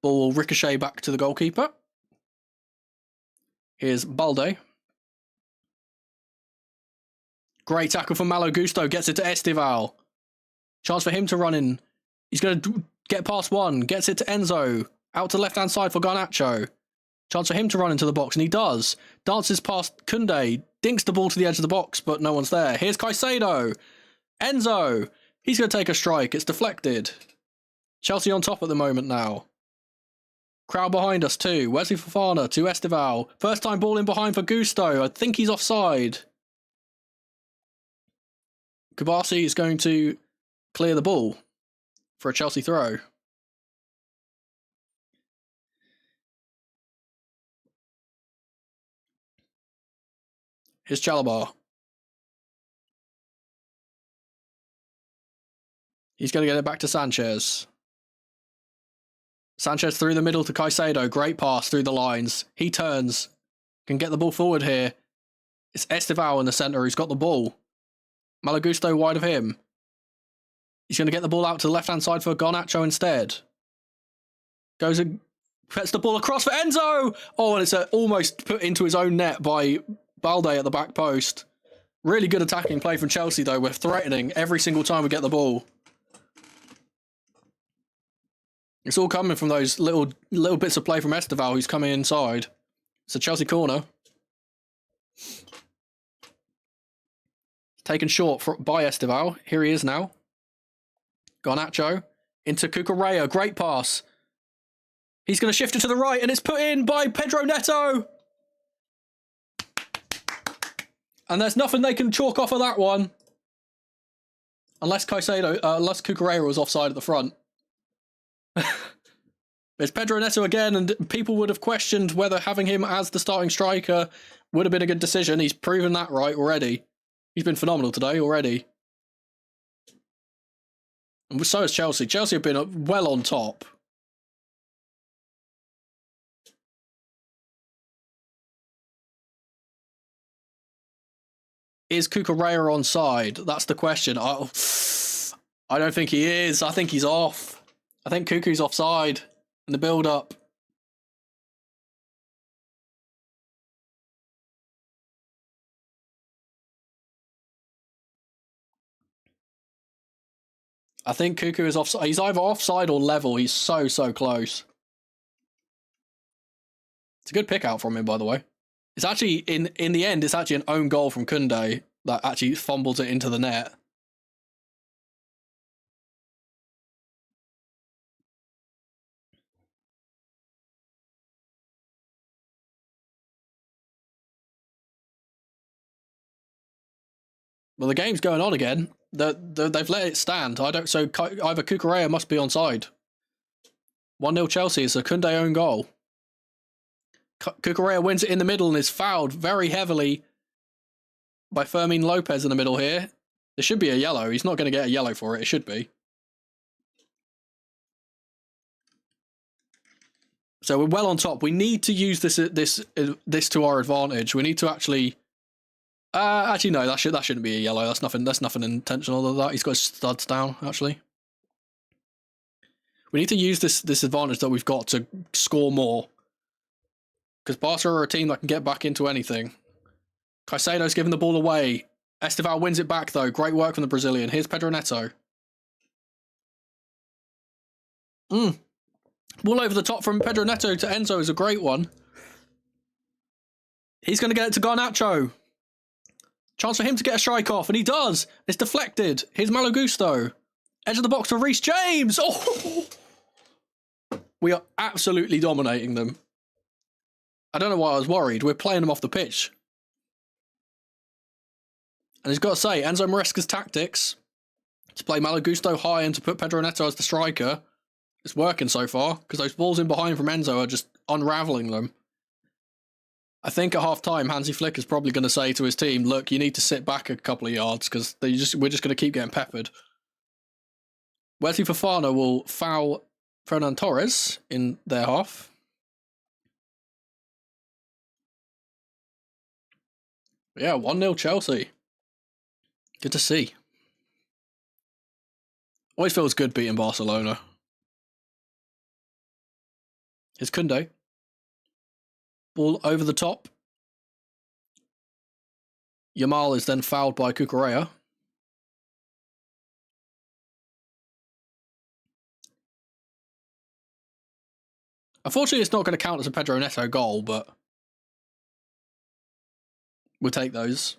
Ball will ricochet back to the goalkeeper. Here's Balde. Great tackle from Malo Gusto. Gets it to Esteval. Chance for him to run in. He's going to get past one. Gets it to Enzo. Out to left-hand side for Garnacho. Chance for him to run into the box, and he does. Dances past Koundé. Dinks the ball to the edge of the box, but no one's there. Here's Caicedo. Enzo. He's going to take a strike. It's deflected. Chelsea on top at the moment now. Crowd behind us too. Wesley Fofana to Esteval. First time ball in behind for Gusto. I think he's offside. Kabasi is going to clear the ball for a Chelsea throw. Here's Chalobah. He's going to get it back to Sanchez. Sanchez through the middle to Caicedo. Great pass through the lines. He turns. Can get the ball forward here. It's Esteval in the centre who's got the ball. Malo Gusto wide of him. He's going to get the ball out to the left-hand side for Garnacho instead. Goes and puts the ball across for Enzo! Oh, and it's almost put into his own net by Balde at the back post. Really good attacking play from Chelsea, though. We're threatening every single time we get the ball. It's all coming from those little bits of play from Esteval, who's coming inside. It's a Chelsea corner. Taken short by Esteval. Here he is now. Garnacho into Cucurella. Great pass. He's going to shift it to the right, and it's put in by Pedro Neto. And there's nothing they can chalk off of that one. Unless Cucurella was offside at the front. It's Pedro Neto again, and people would have questioned whether having him as the starting striker would have been a good decision. He's proven that right already. He's been phenomenal today already. And so has Chelsea. Chelsea have been well on top. Is Cucurella onside? That's the question. I don't think he is. I think he's off. I think Cuckoo's offside in the build-up. I think Cuckoo is offside. He's either offside or level. He's so close. It's a good pick out from him, by the way. It's actually, in the end, it's actually an own goal from Koundé that actually fumbles it into the net. Well, the game's going on again. They've let it stand. So either Cucurella must be onside. 1-0 Chelsea. It's a Koundé own goal. Cucurella wins it in the middle and is fouled very heavily by Fermin Lopez in the middle here. There should be a yellow. He's not going to get a yellow for it. It should be. So we're well on top. We need to use this to our advantage. We need to actually no, that shouldn't be a yellow. That's nothing intentional of that. He's got his studs down, actually. We need to use this advantage that we've got to score more. Because Barca are a team that can get back into anything. Caicedo's giving the ball away. Esteval wins it back, though. Great work from the Brazilian. Here's Pedro Neto. Ball over the top from Pedro Neto to Enzo is a great one. He's going to get it to Garnacho. Chance for him to get a strike off, and he does. It's deflected. Here's Malo Gusto. Edge of the box for Reece James. Oh! We are absolutely dominating them. I don't know why I was worried. We're playing them off the pitch. And he's got to say, Enzo Maresca's tactics to play Malo Gusto high and to put Pedro Neto as the striker, it's working so far, because those balls in behind from Enzo are just unravelling them. I think at half-time, Hansi Flick is probably going to say to his team, look, you need to sit back a couple of yards, because we're just going to keep getting peppered. Wesley Fofana will foul Fernan Torres in their half. Yeah, 1-0 Chelsea. Good to see. Always feels good beating Barcelona. Here's Koundé. Ball over the top. Yamal is then fouled by Cucurella. Unfortunately, it's not going to count as a Pedro Neto goal, but we'll take those.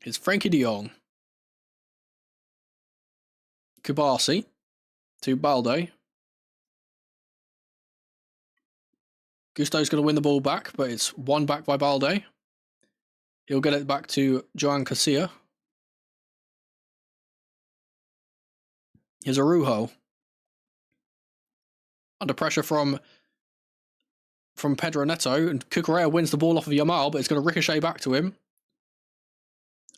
It's Frankie de Jong. Kubasi to Balde. Gusto's going to win the ball back, but it's won back by Balde. He'll get it back to Joan Casilla. Here's Araujo. Under pressure from Pedro Neto, and Cucurella wins the ball off of Yamal, but it's going to ricochet back to him.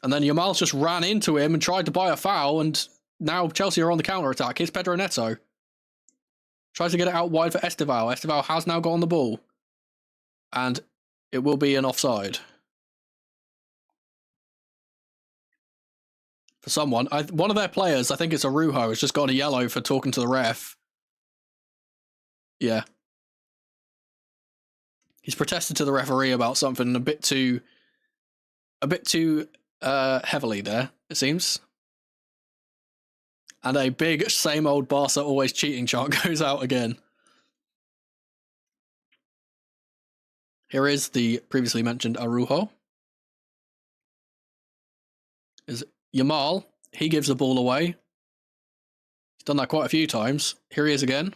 And then Yamal's just ran into him and tried to buy a foul, and now Chelsea are on the counter-attack. Here's Pedro Neto. Tries to get it out wide for Esteval. Esteval has now got on the ball. And it will be an offside. For someone. One of their players, I think it's Araujo, has just got a yellow for talking to the ref. Yeah. He's protested to the referee about something a bit too heavily there, it seems. And a big same old Barca always cheating chant goes out again. Here is the previously mentioned Araujo. Is Yamal. He gives the ball away. He's done that quite a few times. Here he is again.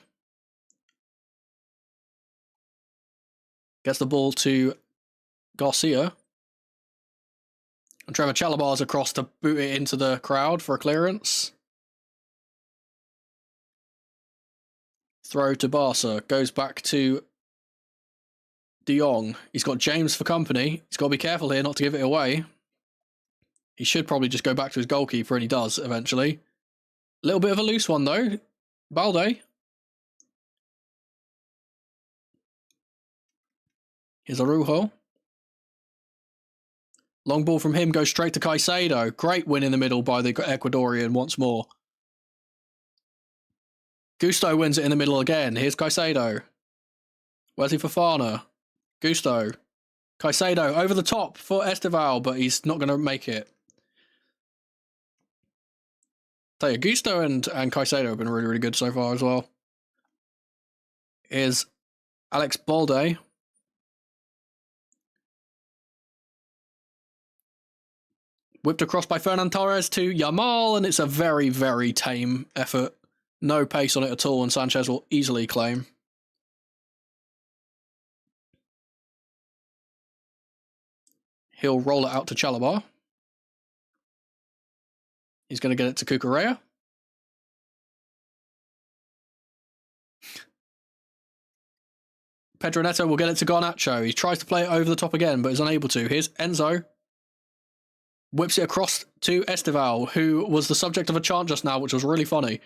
Gets the ball to Garcia. And Trevor Chalobah's across to boot it into the crowd for a clearance. Throw to Barca. Goes back to De Jong. He's got James for company. He's got to be careful here not to give it away. He should probably just go back to his goalkeeper, and he does eventually. A little bit of a loose one, though. Balde. Here's Araujo. Long ball from him goes straight to Caicedo. Great win in the middle by the Ecuadorian once more. Gusto wins it in the middle again. Here's Caicedo. Wesley Fofana. Gusto. Caicedo over the top for Esteval, but he's not going to make it. Tell you, Gusto and Caicedo have been really, really good so far as well. Here's Alex Balde. Whipped across by Fernan Torres to Yamal, and it's a very, very tame effort. No pace on it at all, and Sanchez will easily claim. He'll roll it out to Chalobah. He's going to get it to Cucurella. Pedro Neto will get it to Garnacho. He tries to play it over the top again, but is unable to. Here's Enzo. Whips it across to Estival, who was the subject of a chant just now, which was really funny.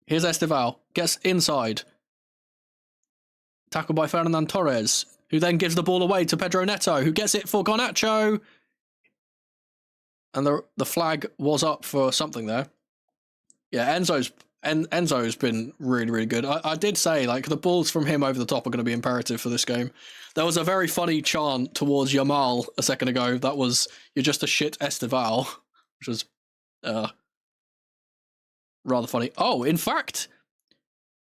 Here's Estival. Gets inside. Tackled by Fernand Torres, who then gives the ball away to Pedro Neto, who gets it for Garnacho. And the flag was up for something there. Yeah, Enzo's been really, really good. I did say, like, the balls from him over the top are going to be imperative for this game. There was a very funny chant towards Yamal a second ago. That was, "You're just a shit Estival," which was rather funny. Oh, in fact,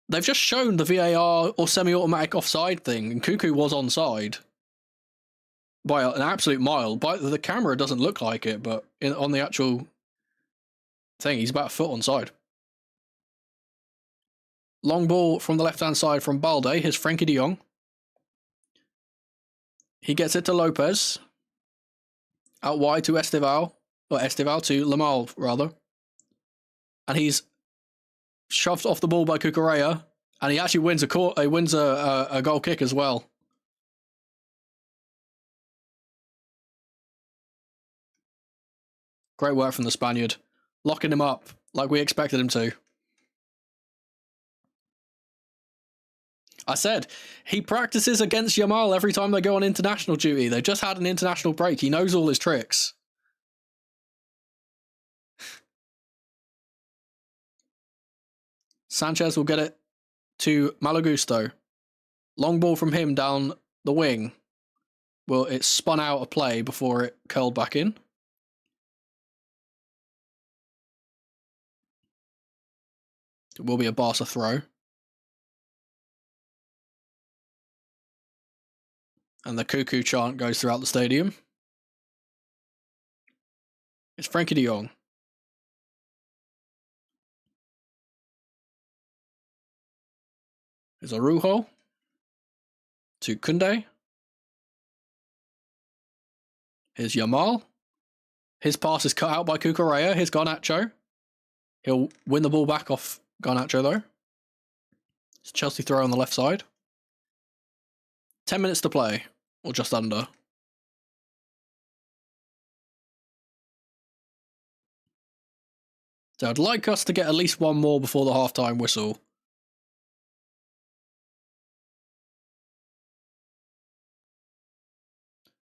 they've just shown the VAR or semi-automatic offside thing, and Cuckoo was onside by an absolute mile. But the camera doesn't look like it, but on the actual thing, he's about a foot onside. Long ball from the left-hand side from Balde. Here's Frenkie de Jong. He gets it to Lopez. Out wide to Estival. Or Estival to Lamal, rather. And he's shoved off the ball by Cucurella. And he actually wins a goal kick as well. Great work from the Spaniard. Locking him up like we expected him to. I said, he practices against Yamal every time they go on international duty. They've just had an international break. He knows all his tricks. Sanchez will get it to Malo Gusto. Long ball from him down the wing. Well, it spun out of play before it curled back in. It will be a Barca throw. And the Cuckoo chant goes throughout the stadium. It's Frenkie de Jong. There's Araujo to Koundé. Here's Yamal. His pass is cut out by Cucurella. Here's Garnacho. He'll win the ball back off Garnacho, though. It's Chelsea throw on the left side. 10 minutes to play, or just under. So I'd like us to get at least one more before the halftime whistle.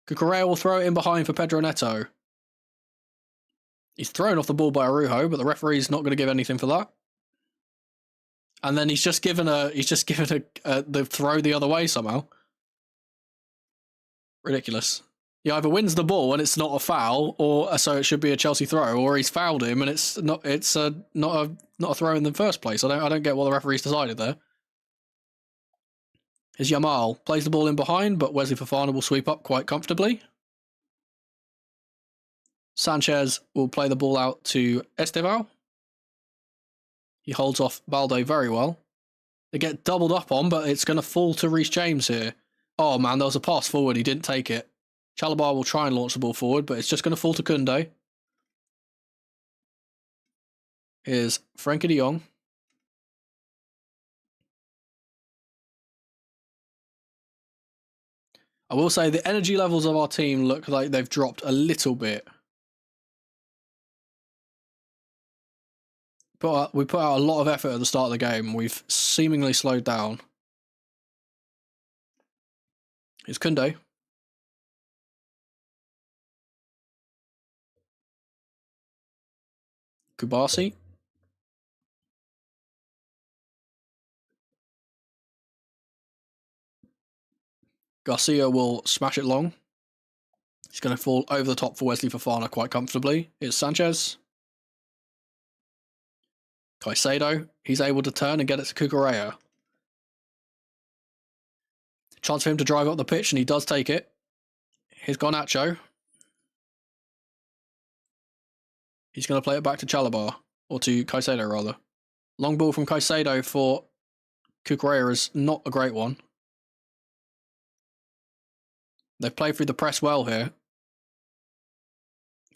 Cucurella will throw it in behind for Pedro Neto. He's thrown off the ball by Araujo, but the referee's not going to give anything for that. And then he's just given the throw the other way somehow. Ridiculous. He either wins the ball and it's not a foul, or so it should be a Chelsea throw, or he's fouled him and it's not a throw in the first place. I don't get what the referee's decided there. Here's Yamal, plays the ball in behind, but Wesley Fofana will sweep up quite comfortably. Sanchez will play the ball out to Estival. He holds off Balde very well. They get doubled up on, but it's going to fall to Reece James here. Oh man, there was a pass forward. He didn't take it. Chalobah will try and launch the ball forward, but it's just going to fall to Koundé. Here's Frenkie de Jong. I will say the energy levels of our team look like they've dropped a little bit. But we put out a lot of effort at the start of the game. We've seemingly slowed down. Here's Koundé. Kubasi. Garcia will smash it long. He's going to fall over the top for Wesley Fofana quite comfortably. Here's Sanchez. Caicedo. He's able to turn and get it to Cucurella. Chance for him to drive up the pitch, and he does take it. Here's Garnacho. He's going to play it back to Chalobah, or to Caicedo, rather. Long ball from Caicedo for Cucurella is not a great one. They've played through the press well here.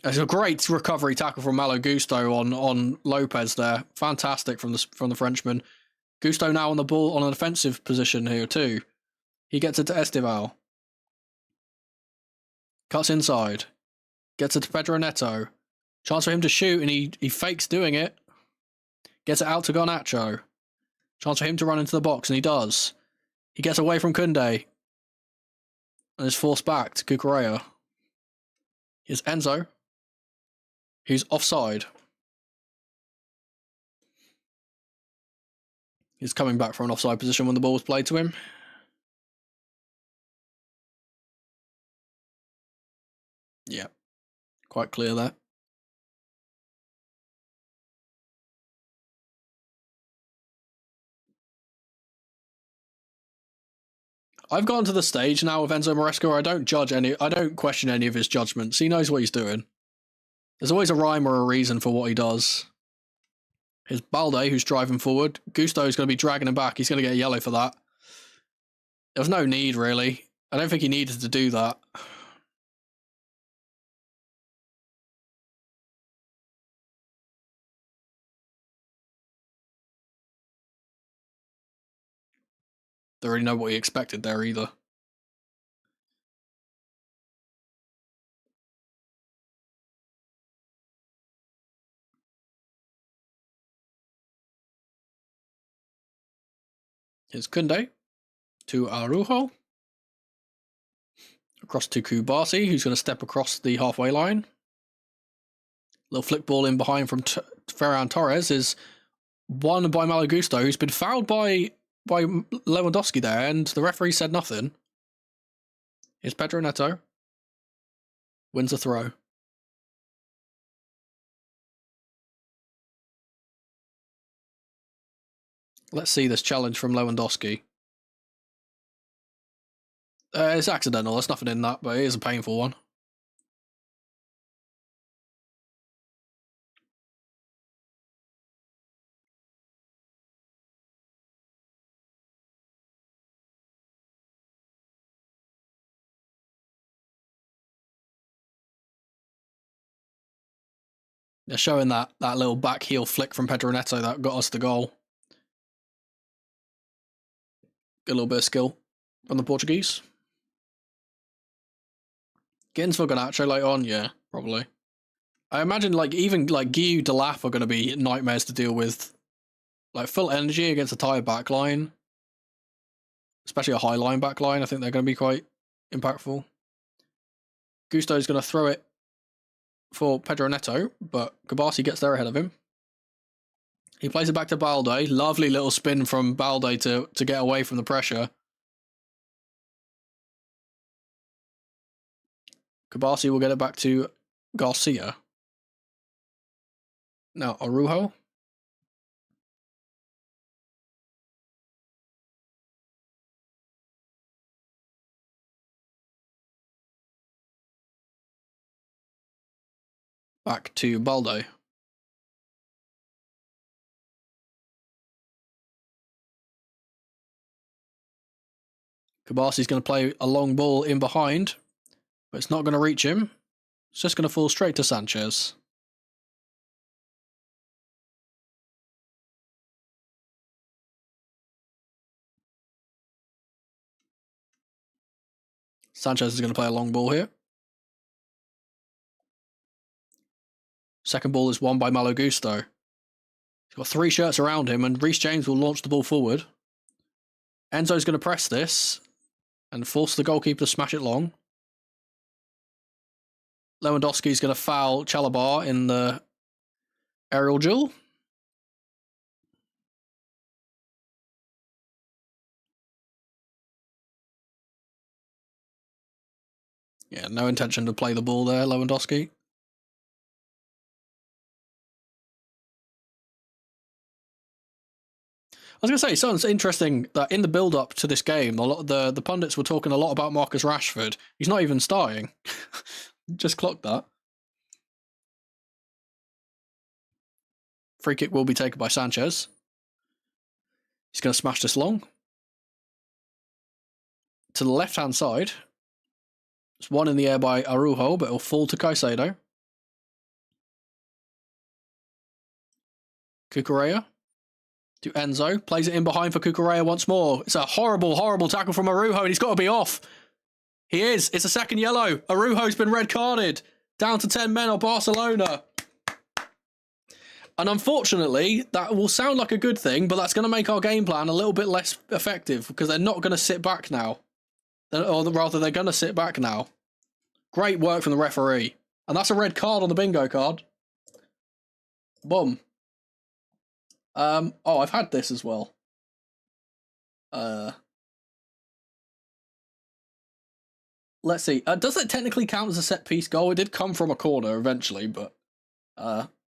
There's a great recovery tackle from Malo Gusto on Lopez there. Fantastic from the Frenchman. Gusto now on the ball on an offensive position here too. He gets it to Estival. Cuts inside. Gets it to Pedro Neto. Chance for him to shoot, and he fakes doing it. Gets it out to Garnacho. Chance for him to run into the box, and he does. He gets away from Koundé. And is forced back to Cucurella. Here's Enzo, who's offside. He's coming back from an offside position when the ball was played to him. Yeah, quite clear there. I've gotten to the stage now with Enzo Maresca where I don't question any of his judgments. He knows what he's doing. There's always a rhyme or a reason for what he does. Here's Balde, who's driving forward. Gusto's going to be dragging him back. He's going to get a yellow for that. There was no need, really. I don't think he needed to do that. Don't really know what he expected there either. Here's Koundé to Araujo. Across to Kubasi, who's going to step across the halfway line. Little flick ball in behind from Ferran Torres is won by Malo Gusto, who's been fouled by Lewandowski there, and the referee said nothing. Here's Pedro Neto. Wins the throw. Let's see this challenge from Lewandowski. It's accidental, there's nothing in that, but it is a painful one. They're showing that little back heel flick from Pedro Neto that got us the goal. Good little bit of skill from the Portuguese. Getting for Garnacho later on, yeah, probably. I imagine even Guiu Delap are going to be nightmares to deal with. Like full energy against a tired backline, especially a high line backline. I think they're going to be quite impactful. Gusto's going to throw it for Pedro Neto, but Kubasi gets there ahead of him. He plays it back to Balde. Lovely little spin from Balde to get away from the pressure. Kubasi will get it back to Garcia. Now Araujo. Back to Balde. Kubasi's going to play a long ball in behind, but it's not going to reach him. It's just going to fall straight to Sanchez. Sanchez is going to play a long ball here. Second ball is won by Malo Gusto. He's got 3 shirts around him, and Reece James will launch the ball forward. Enzo's going to press this and force the goalkeeper to smash it long. Lewandowski's going to foul Chalobah in the aerial duel. Yeah, no intention to play the ball there, Lewandowski. I was going to say, something's interesting that in the build-up to this game, a lot of the pundits were talking a lot about Marcus Rashford. He's not even starting. Just clocked that. Free kick will be taken by Sanchez. He's going to smash this long. To the left-hand side. It's one in the air by Araujo, but it'll fall to Caicedo. Cucurella. to Enzo. Plays it in behind for Cucurella once more. It's a horrible, horrible tackle from Arujo, and he's got to be off. He is. It's a second yellow. Arujo's been red carded. Down to 10 men on Barcelona. And unfortunately, that will sound like a good thing, but that's going to make our game plan a little bit less effective because they're not going to sit back now. Or rather, they're going to sit back now. Great work from the referee. And that's a red card on the bingo card. Boom. Oh, I've had this as well. Let's see. Does it technically count as a set-piece goal? It did come from a corner eventually, but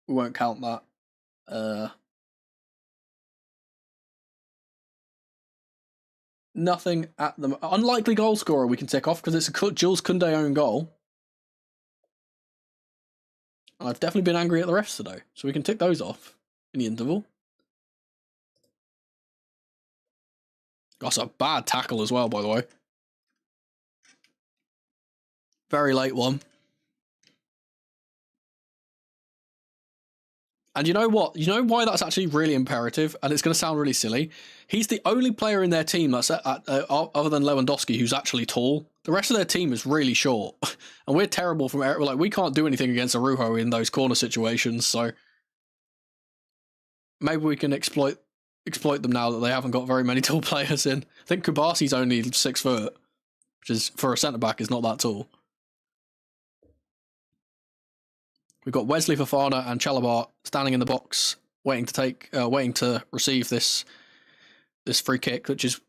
we won't count that. Nothing at the... Unlikely goal scorer we can tick off because it's a Jules Koundé own goal. And I've definitely been angry at the refs today, so we can tick those off in the interval. That's a bad tackle as well, by the way. Very late one. And you know what? You know why that's actually really imperative? And it's going to sound really silly. He's the only player in their team that's other than Lewandowski who's actually tall. The rest of their team is really short. And we're terrible from air. Like, we can't do anything against Arujo in those corner situations. So maybe we can exploit them now that they haven't got very many tall players in. I think Kubasi's only 6 foot, which is, for a centre-back, is not that tall. We've got Wesley Fofana and Chalobah standing in the box, waiting to receive this free kick, which has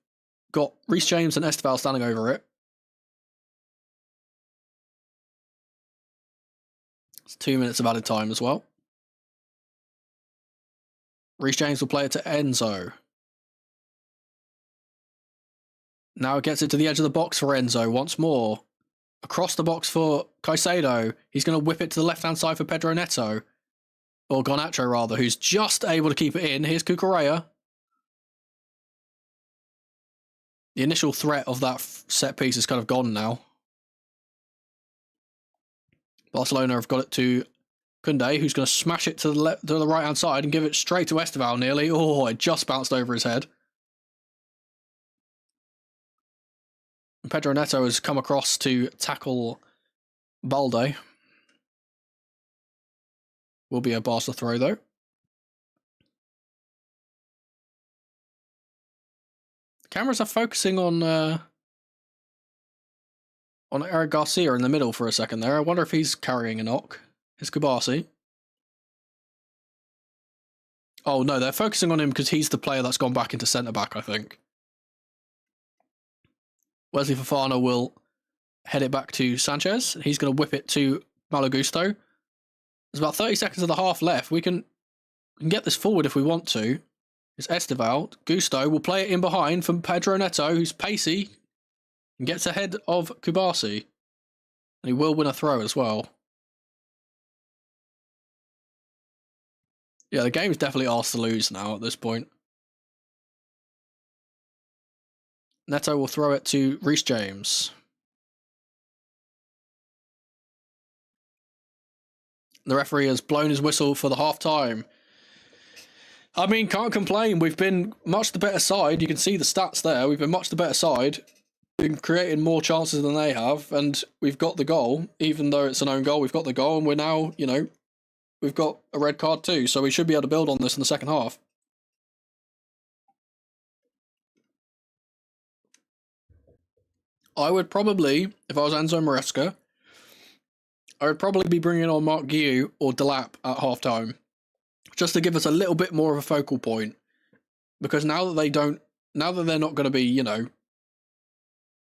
got Reece James and Esteval standing over it. It's 2 minutes of added time as well. Reece James will play it to Enzo. Now it gets it to the edge of the box for Enzo once more. Across the box for Caicedo. He's going to whip it to the left-hand side for Pedro Neto. Or Garnacho, rather, who's just able to keep it in. Here's Cucurella. The initial threat of that set piece is kind of gone now. Barcelona have got it to Koundé, who's going to smash it to the right-hand side and give it straight to Esteval nearly. Oh, it just bounced over his head. Pedro Neto has come across to tackle Balde. Will be a Barca throw, though. The cameras are focusing on Eric Garcia in the middle for a second there. I wonder if he's carrying a knock. It's Kubasi. Oh, no, they're focusing on him because he's the player that's gone back into centre-back, I think. Wesley Fofana will head it back to Sanchez. He's going to whip it to Malo Gusto. There's about 30 seconds of the half left. We can get this forward if we want to. It's Esteval. Gusto will play it in behind from Pedro Neto, who's pacey and gets ahead of Kubasi. And he will win a throw as well. Yeah, the game's definitely asked to lose now at this point. Neto will throw it to Reece James. The referee has blown his whistle for the half-time. I mean, can't complain. We've been much the better side. You can see the stats there. We've been much the better side. Been creating more chances than they have, and we've got the goal. Even though it's an own goal, we've got the goal, and we're now, you know, we've got a red card too, so we should be able to build on this in the second half. I would probably, if I was Enzo Maresca, I would probably be bringing on Mark Guiu or Delap at half-time, just to give us a little bit more of a focal point. Because now that they're not going to be, you know,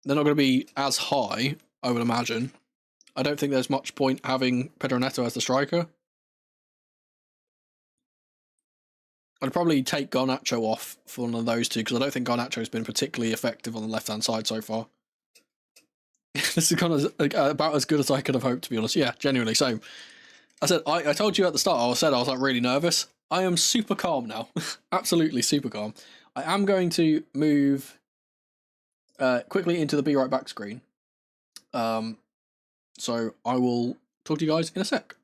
they're not going to be as high, I would imagine. I don't think there's much point having Pedro Neto as the striker. I'd probably take Garnacho off for one of those two, because I don't think Garnacho's been particularly effective on the left-hand side so far. This is kind of about as good as I could have hoped, to be honest. Yeah, genuinely. So, I told you at the start, I was like really nervous. I am super calm now. Absolutely super calm. I am going to move quickly into the Be Right Back screen. So I will talk to you guys in a sec.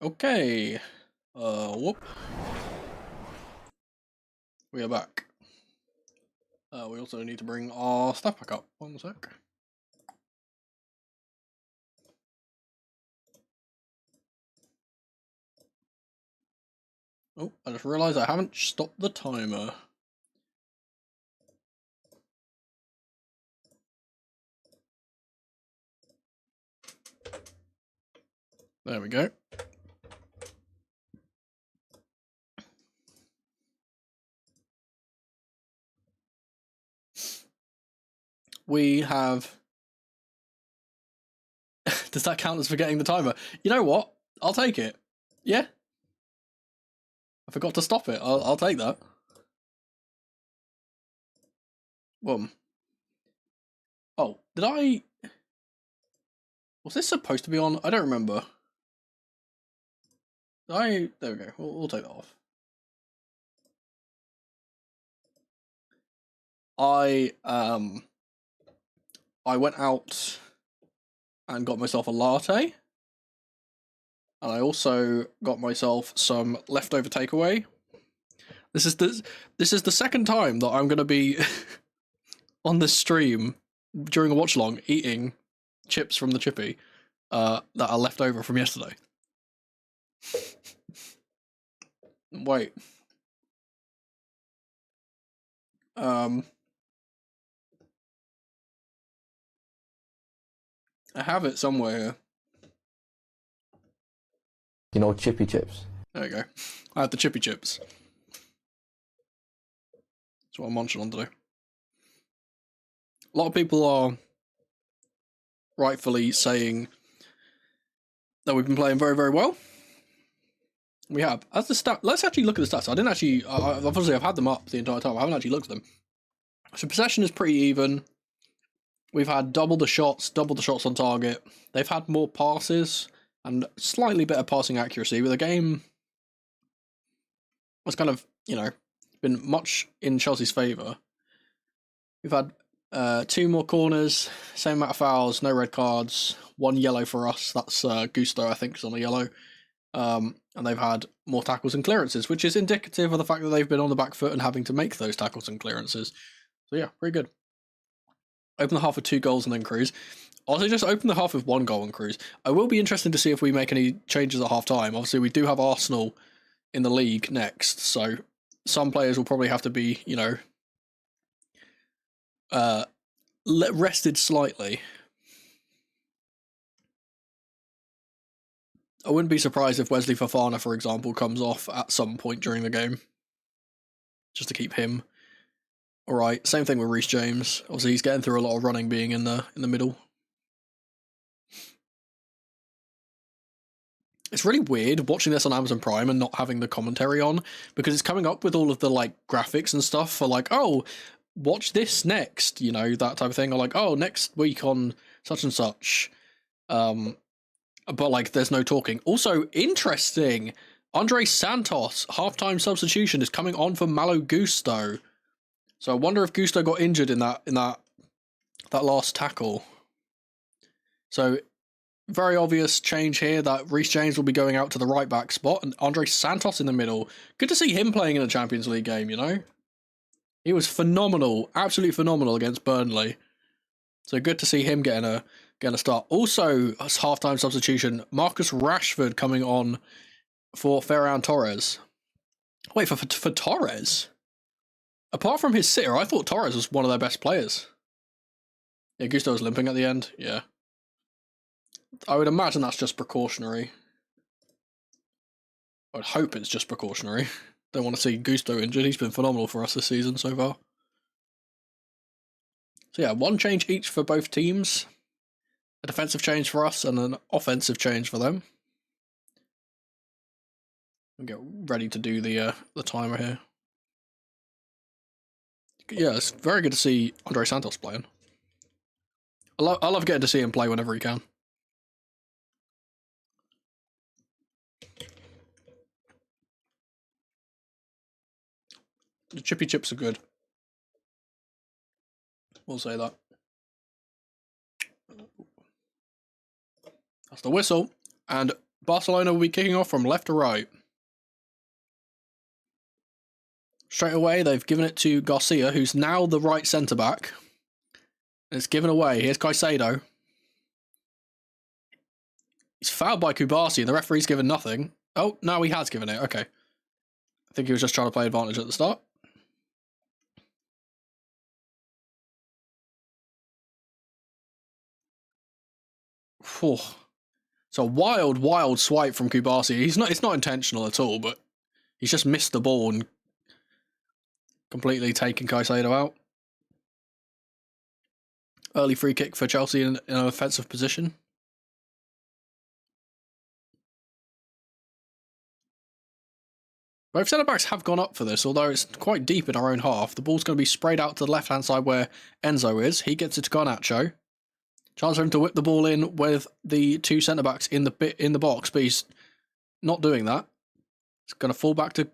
Okay. Whoop. We are back. We also need to bring our stuff back up. 1 sec. Oh, I just realised I haven't stopped the timer. There we go. We have... Does that count as forgetting the timer? You know what? I'll take it. Yeah? I forgot to stop it. I'll take that. Boom. Oh, did I... Was this supposed to be on? I don't remember. There we go. We'll take that off. I went out and got myself a latte. And I also got myself some leftover takeaway. This is the second time that I'm going to be on this stream during a watch along eating chips from the chippy that are left over from yesterday. Wait. I have it somewhere here. You know, chippy chips. There you go. I had the chippy chips. That's what I'm munching on today. A lot of people are rightfully saying that we've been playing very, very well. We have. As the stat, let's actually look at the stats. I didn't actually. Obviously, I've had them up the entire time. I haven't actually looked at them. So possession is pretty even. We've had double the shots on target. They've had more passes and slightly better passing accuracy, but the game was kind of, been much in Chelsea's favour. We've had 2 more corners, same amount of fouls, no red cards, 1 yellow for us. That's Gusto, I think, is on a yellow. And they've had more tackles and clearances, which is indicative of the fact that they've been on the back foot and having to make those tackles and clearances. So yeah, pretty good. Open the half with 2 goals and then cruise. Also, just open the half with 1 goal and cruise. I will be interested to see if we make any changes at half time. Obviously, we do have Arsenal in the league next, so some players will probably have to be, rested slightly. I wouldn't be surprised if Wesley Fofana, for example, comes off at some point during the game, just to keep him alright. Same thing with Reece James. Obviously, he's getting through a lot of running being in the middle. It's really weird watching this on Amazon Prime and not having the commentary on, because it's coming up with all of the graphics and stuff for oh, watch this next, that type of thing, or oh, next week on such and such. But there's no talking. Also, interesting, Andre Santos halftime substitution is coming on for Malo Gusto. So I wonder if Gusto got injured in that last tackle. So very obvious change here that Reece James will be going out to the right back spot and Andre Santos in the middle. Good to see him playing in a Champions League game, He was phenomenal, absolutely phenomenal against Burnley. So good to see him getting a start. Also, as halftime substitution, Marcus Rashford coming on for Ferran Torres. Wait, for Torres? Apart from his sitter, I thought Torres was one of their best players. Yeah, Gusto was limping at the end. Yeah. I would imagine that's just precautionary. I would hope it's just precautionary. Don't want to see Gusto injured. He's been phenomenal for us this season so far. So yeah, 1 change each for both teams. A defensive change for us and an offensive change for them. We'll get ready to do the timer here. Yeah, it's very good to see Andre Santos playing. I love getting to see him play whenever he can. The chippy chips are good. We'll say that. That's the whistle. And Barcelona will be kicking off from left to right. Straight away, they've given it to Garcia, who's now the right centre-back. It's given away. Here's Caicedo. He's fouled by Kubasi, and the referee's given nothing. Oh, no, he has given it. Okay. I think he was just trying to play advantage at the start. Whew. It's a wild, wild swipe from Kubasi. It's not intentional at all, but he's just missed the ball and completely taken Caicedo out. Early free kick for Chelsea in an offensive position. Both centre-backs have gone up for this, although it's quite deep in our own half. The ball's going to be sprayed out to the left-hand side where Enzo is. He gets it to Garnacho. Chance for him to whip the ball in with the two centre-backs in the box, but he's not doing that. It's going to fall back to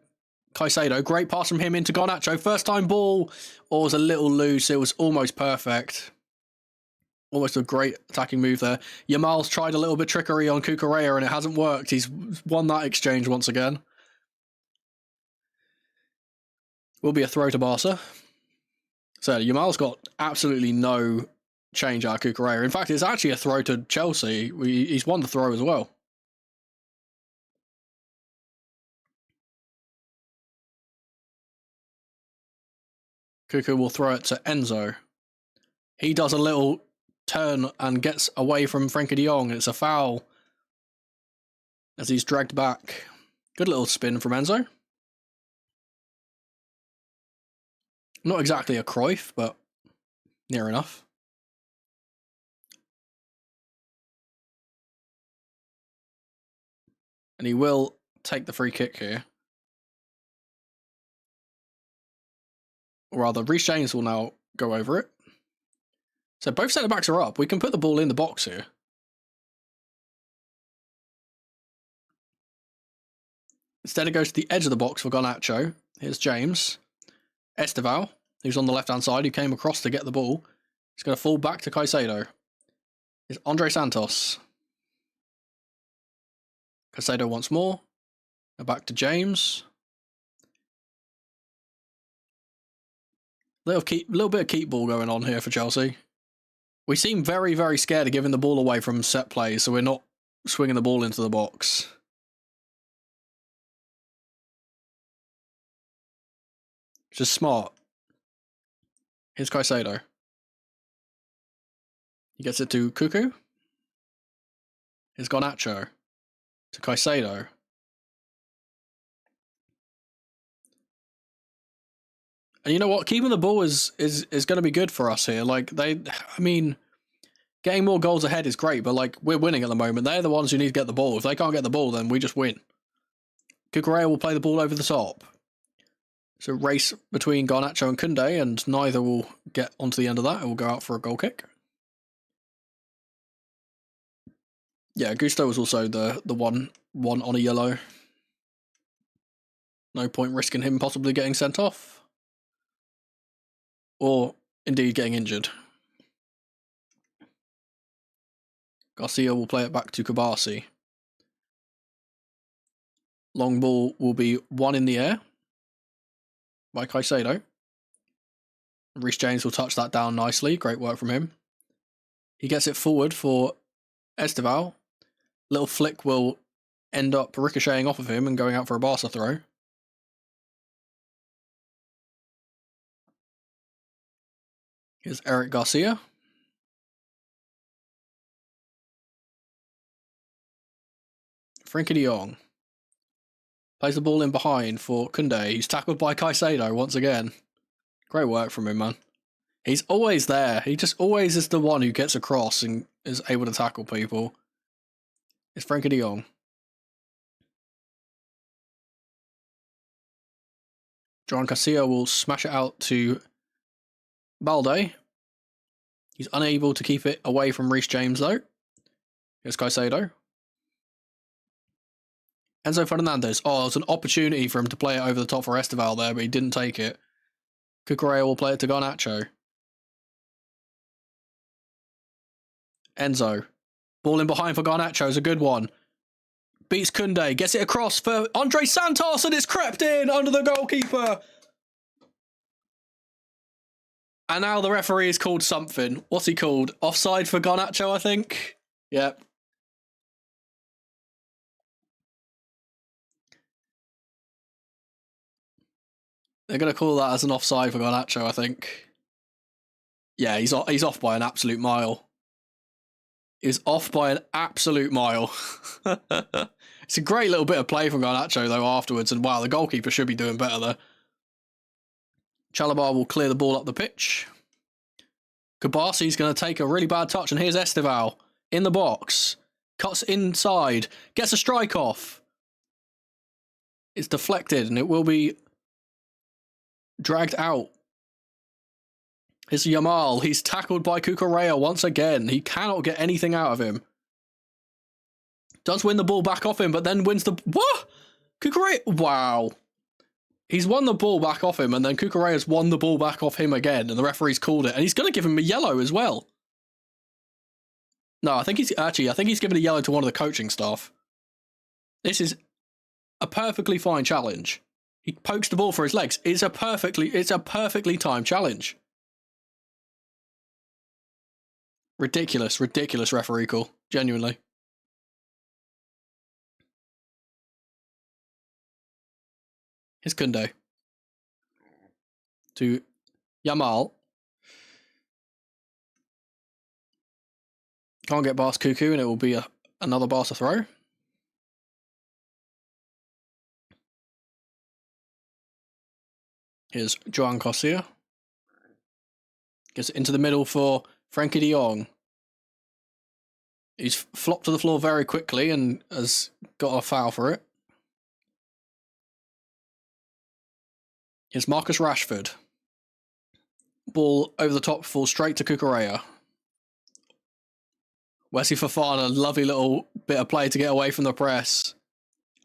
Caicedo. Great pass from him into Garnacho. First time ball. Or was a little loose. It was almost perfect. Almost a great attacking move there. Yamal's tried a little bit trickery on Cucurella and it hasn't worked. He's won that exchange once again. Will be a throw to Barca. So Yamal's got absolutely no change out of Cucurella. In fact, it's actually a throw to Chelsea. He's won the throw as well. Cucu will throw it to Enzo. He does a little turn and gets away from Frenkie de Jong. It's a foul as he's dragged back. Good little spin from Enzo. Not exactly a Cruyff, but near enough. And he will take the free kick here. Or rather, Reece James will now go over it. So both centre-backs are up. We can put the ball in the box here. Instead, it goes to the edge of the box for Garnacho. Here's James. Esteval, who's on the left-hand side, who came across to get the ball. He's going to fall back to Caicedo. Here's Andre Santos. Caicedo once more. Now back to James. Little bit of keep ball going on here for Chelsea. We seem very, very scared of giving the ball away from set plays, so we're not swinging the ball into the box. Just smart. Here's Caicedo. He gets it to Cucu. Here's Garnacho. To Caicedo. And you know what? Keeping the ball is going to be good for us here. Like, getting more goals ahead is great, but like, we're winning at the moment. They're the ones who need to get the ball. If they can't get the ball, then we just win. Cucurella will play the ball over the top. So race between Garnacho and Koundé, and neither will get onto the end of that. It will go out for a goal kick. Yeah, Gusto was also the one on a yellow. No point risking him possibly getting sent off. Or, indeed, getting injured. Garcia will play it back to Kubasi. Long ball will be one in the air by Caicedo. Reece James will touch that down nicely. Great work from him. He gets it forward for Esteval. Little flick will end up ricocheting off of him and going out for a Barca throw. Here's Eric Garcia. Frenkie de Jong. Plays the ball in behind for Koundé. He's tackled by Caicedo once again. Great work from him, man. He's always there. He just always is the one who gets across and is able to tackle people. It's Frenkie de Jong. Joan Garcia will smash it out to Balde. He's unable to keep it away from Reece James, though. Here's Caicedo. Enzo Fernandez. Oh, it was an opportunity for him to play it over the top for Esteval there, but he didn't take it. Cucurella will play it to Garnacho. Enzo. Ball in behind for Garnacho is a good one. beats Koundé, gets it across for Andre Santos, and it's crept in under the goalkeeper. And now the referee is called something. What's he called? Offside for Garnacho, I think. Yep. They're going to call that as an offside for Garnacho, I think. Yeah, he's off by an absolute mile. He's off by an absolute mile. It's a great little bit of play from Garnacho, though, afterwards. And wow, the goalkeeper should be doing better there. Chalobah will clear the ball up the pitch. Kabasi's going to take a really bad touch. And here's Esteval in the box. Cuts inside. Gets a strike off. It's deflected and it will be dragged out. Here's Yamal. He's tackled by Cucurella once again. He cannot get anything out of him. Does win the ball back off him, but then wins the... What? Cucurella... Wow. He's won the ball back off him, and then Cucurella's won the ball back off him again, and the referee's called it. And he's going to give him a yellow as well. No, I think he's given a yellow to one of the coaching staff. This is a perfectly fine challenge. He pokes the ball for his legs. It's a perfectly timed challenge. Ridiculous referee call. Genuinely. Here's Koundé. To Yamal. Can't get past Cuckoo, and it will be another Barca throw. Here's Joan Garcia. Gets it into the middle for Frankie de Jong. He's flopped to the floor very quickly and has got a foul for it. Here's Marcus Rashford. Ball over the top, falls straight to Cucurella. Wesley Fofana, lovely little bit of play to get away from the press.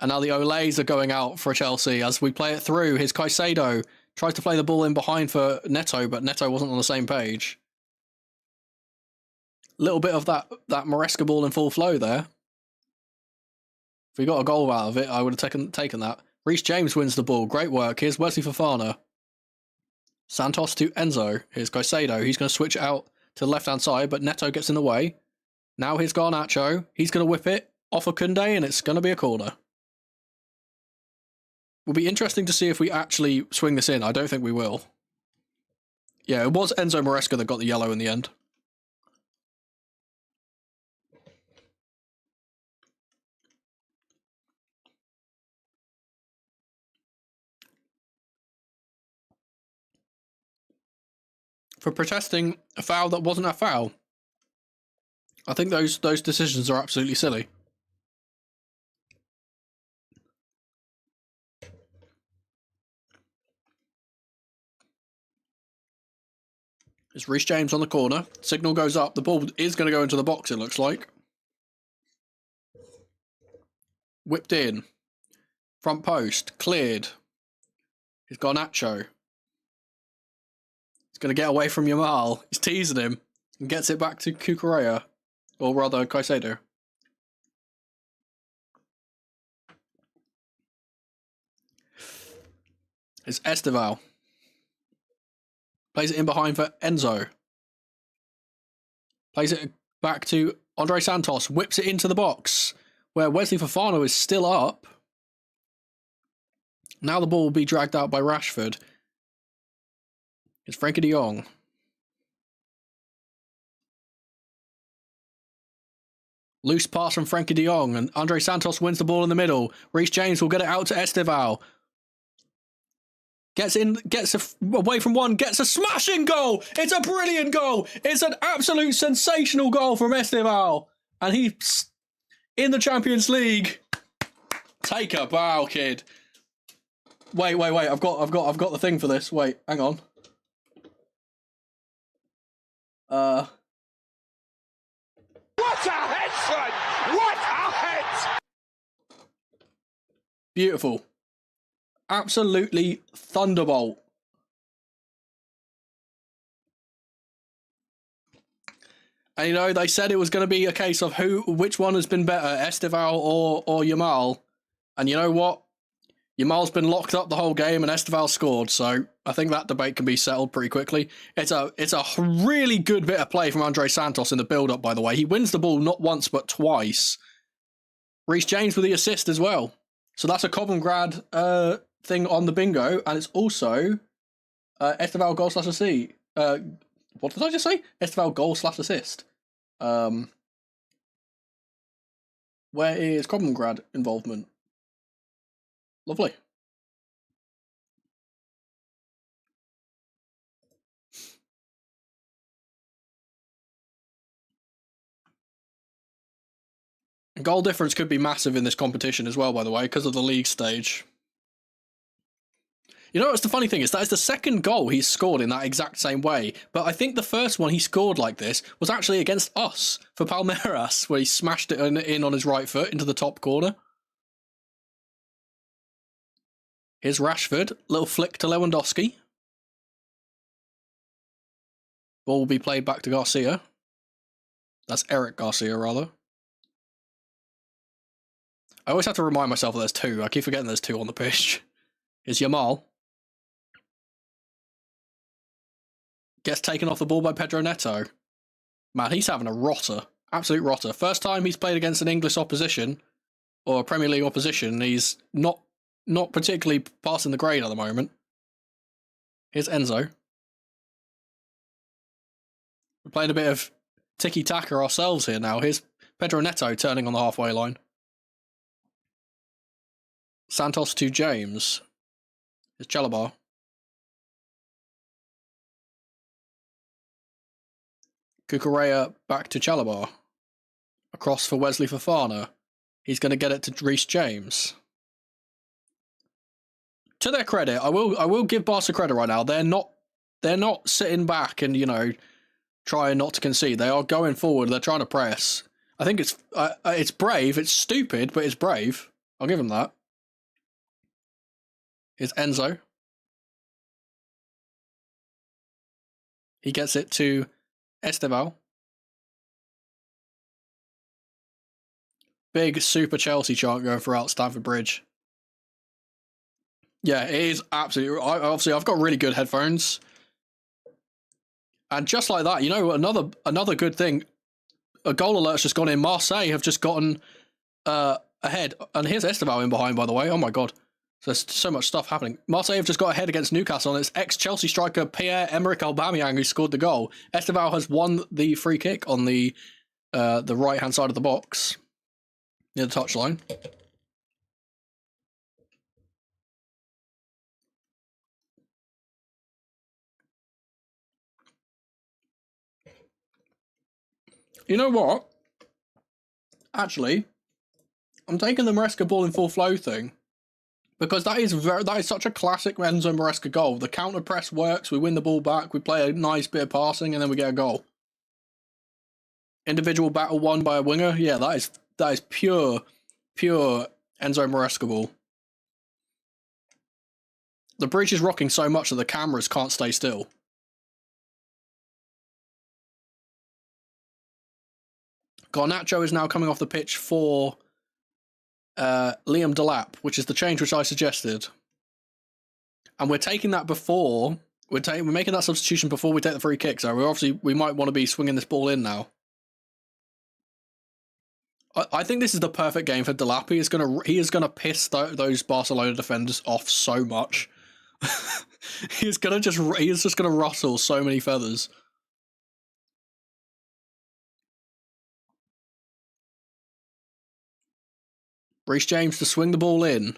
And now the Olays are going out for Chelsea as we play it through. Here's Caicedo. Tries to play the ball in behind for Neto, but Neto wasn't on the same page. Little bit of that Maresca ball in full flow there. If we got a goal out of it, I would have taken that. Reece James wins the ball. Great work. Here's Wesley Fofana. Santos to Enzo. Here's Caicedo. He's going to switch out to the left-hand side, but Neto gets in the way. Now here's Garnacho. He's going to whip it off of Koundé, and it's going to be a corner. Will be interesting to see if we actually swing this in. I don't think we will. Yeah, it was Enzo Maresca that got the yellow in the end. For protesting a foul that wasn't a foul. I think those decisions are absolutely silly. It's Reece James on the corner. Signal goes up. The ball is going to go into the box, it looks like. Whipped in. Front post. Cleared. He's Garnacho. He's going to get away from Yamal. He's teasing him. And gets it back to Cucurella. Or rather, Caicedo. It's Esteval. Plays it in behind for Enzo. Plays it back to Andre Santos. Whips it into the box. Where Wesley Fofana is still up. Now the ball will be dragged out by Rashford. It's Frankie de Jong. Loose pass from Frankie de Jong, and Andre Santos wins the ball in the middle. Reece James will get it out to Esteval. Gets in, away from one, gets a smashing goal. It's a brilliant goal. It's an absolute sensational goal from Esteval. And he's in the Champions League. Take a bow, kid. Wait. I've got the thing for this. Wait, hang on. What a head, son! What a head! Beautiful. Absolutely thunderbolt. And, you know, they said it was going to be a case of which one has been better, Esteval or Yamal. And you know what? Yamal's been locked up the whole game and Esteval scored, so I think that debate can be settled pretty quickly. It's a really good bit of play from Andre Santos in the build-up, by the way. He wins the ball not once but twice. Reece James with the assist as well. So that's a Cobham-Grad thing on the bingo, and it's also Esteval goal/assist. What did I just say? Esteval goal/assist. Where is Cobham-Grad involvement? Lovely. Goal difference could be massive in this competition as well, by the way, because of the league stage. You know what's the funny thing is? That is the second goal he's scored in that exact same way. But I think the first one he scored like this was actually against us for Palmeiras, where he smashed it in on his right foot into the top corner. Here's Rashford. Little flick to Lewandowski. Ball will be played back to Garcia. That's Eric Garcia, rather. I always have to remind myself that there's two. I keep forgetting there's two on the pitch. Here's Yamal. Gets taken off the ball by Pedro Neto. Man, he's having a rotter. Absolute rotter. First time he's played against an English opposition, or a Premier League opposition, he's not particularly passing the grade at the moment. Here's Enzo. We're playing a bit of tiki-taka ourselves here now. Here's Pedro Neto turning on the halfway line. Santos to James. Here's Chalabar. Cucurella back to Chalabar. Across for Wesley Fofana. He's going to get it to Reece James. To their credit, I will give Barca credit right now. They're not sitting back and, you know, trying not to concede. They are going forward. They're trying to press. I think it's brave. It's stupid, but it's brave. I'll give them that. Here's Enzo. He gets it to Esteval. Big super Chelsea chant going throughout Stamford Bridge. Yeah, it is absolutely. Obviously, I've got really good headphones, and just like that, you know, another good thing. A goal alert's just gone in. Marseille have just gotten ahead, and here's Esteval in behind. By the way, oh my god, there's so much stuff happening. Marseille have just got ahead against Newcastle, and it's ex-Chelsea striker Pierre-Emerick Aubameyang who scored the goal. Esteval has won the free kick on the right-hand side of the box near the touchline. You know what? Actually, I'm taking the Maresca ball in full flow thing because that is such a classic Enzo Maresca goal. The counter press works. We win the ball back. We play a nice bit of passing, and then we get a goal. Individual battle won by a winger. Yeah, that is pure Enzo Maresca ball. The bridge is rocking so much that the cameras can't stay still. Garnacho is now coming off the pitch for Liam Delap, which is the change which I suggested. And we're taking that before we're making that substitution before we take the free kick. So we might want to be swinging this ball in now. I think this is the perfect game for Delap. He is gonna piss those Barcelona defenders off so much. he is just gonna rustle so many feathers. Reece James to swing the ball in.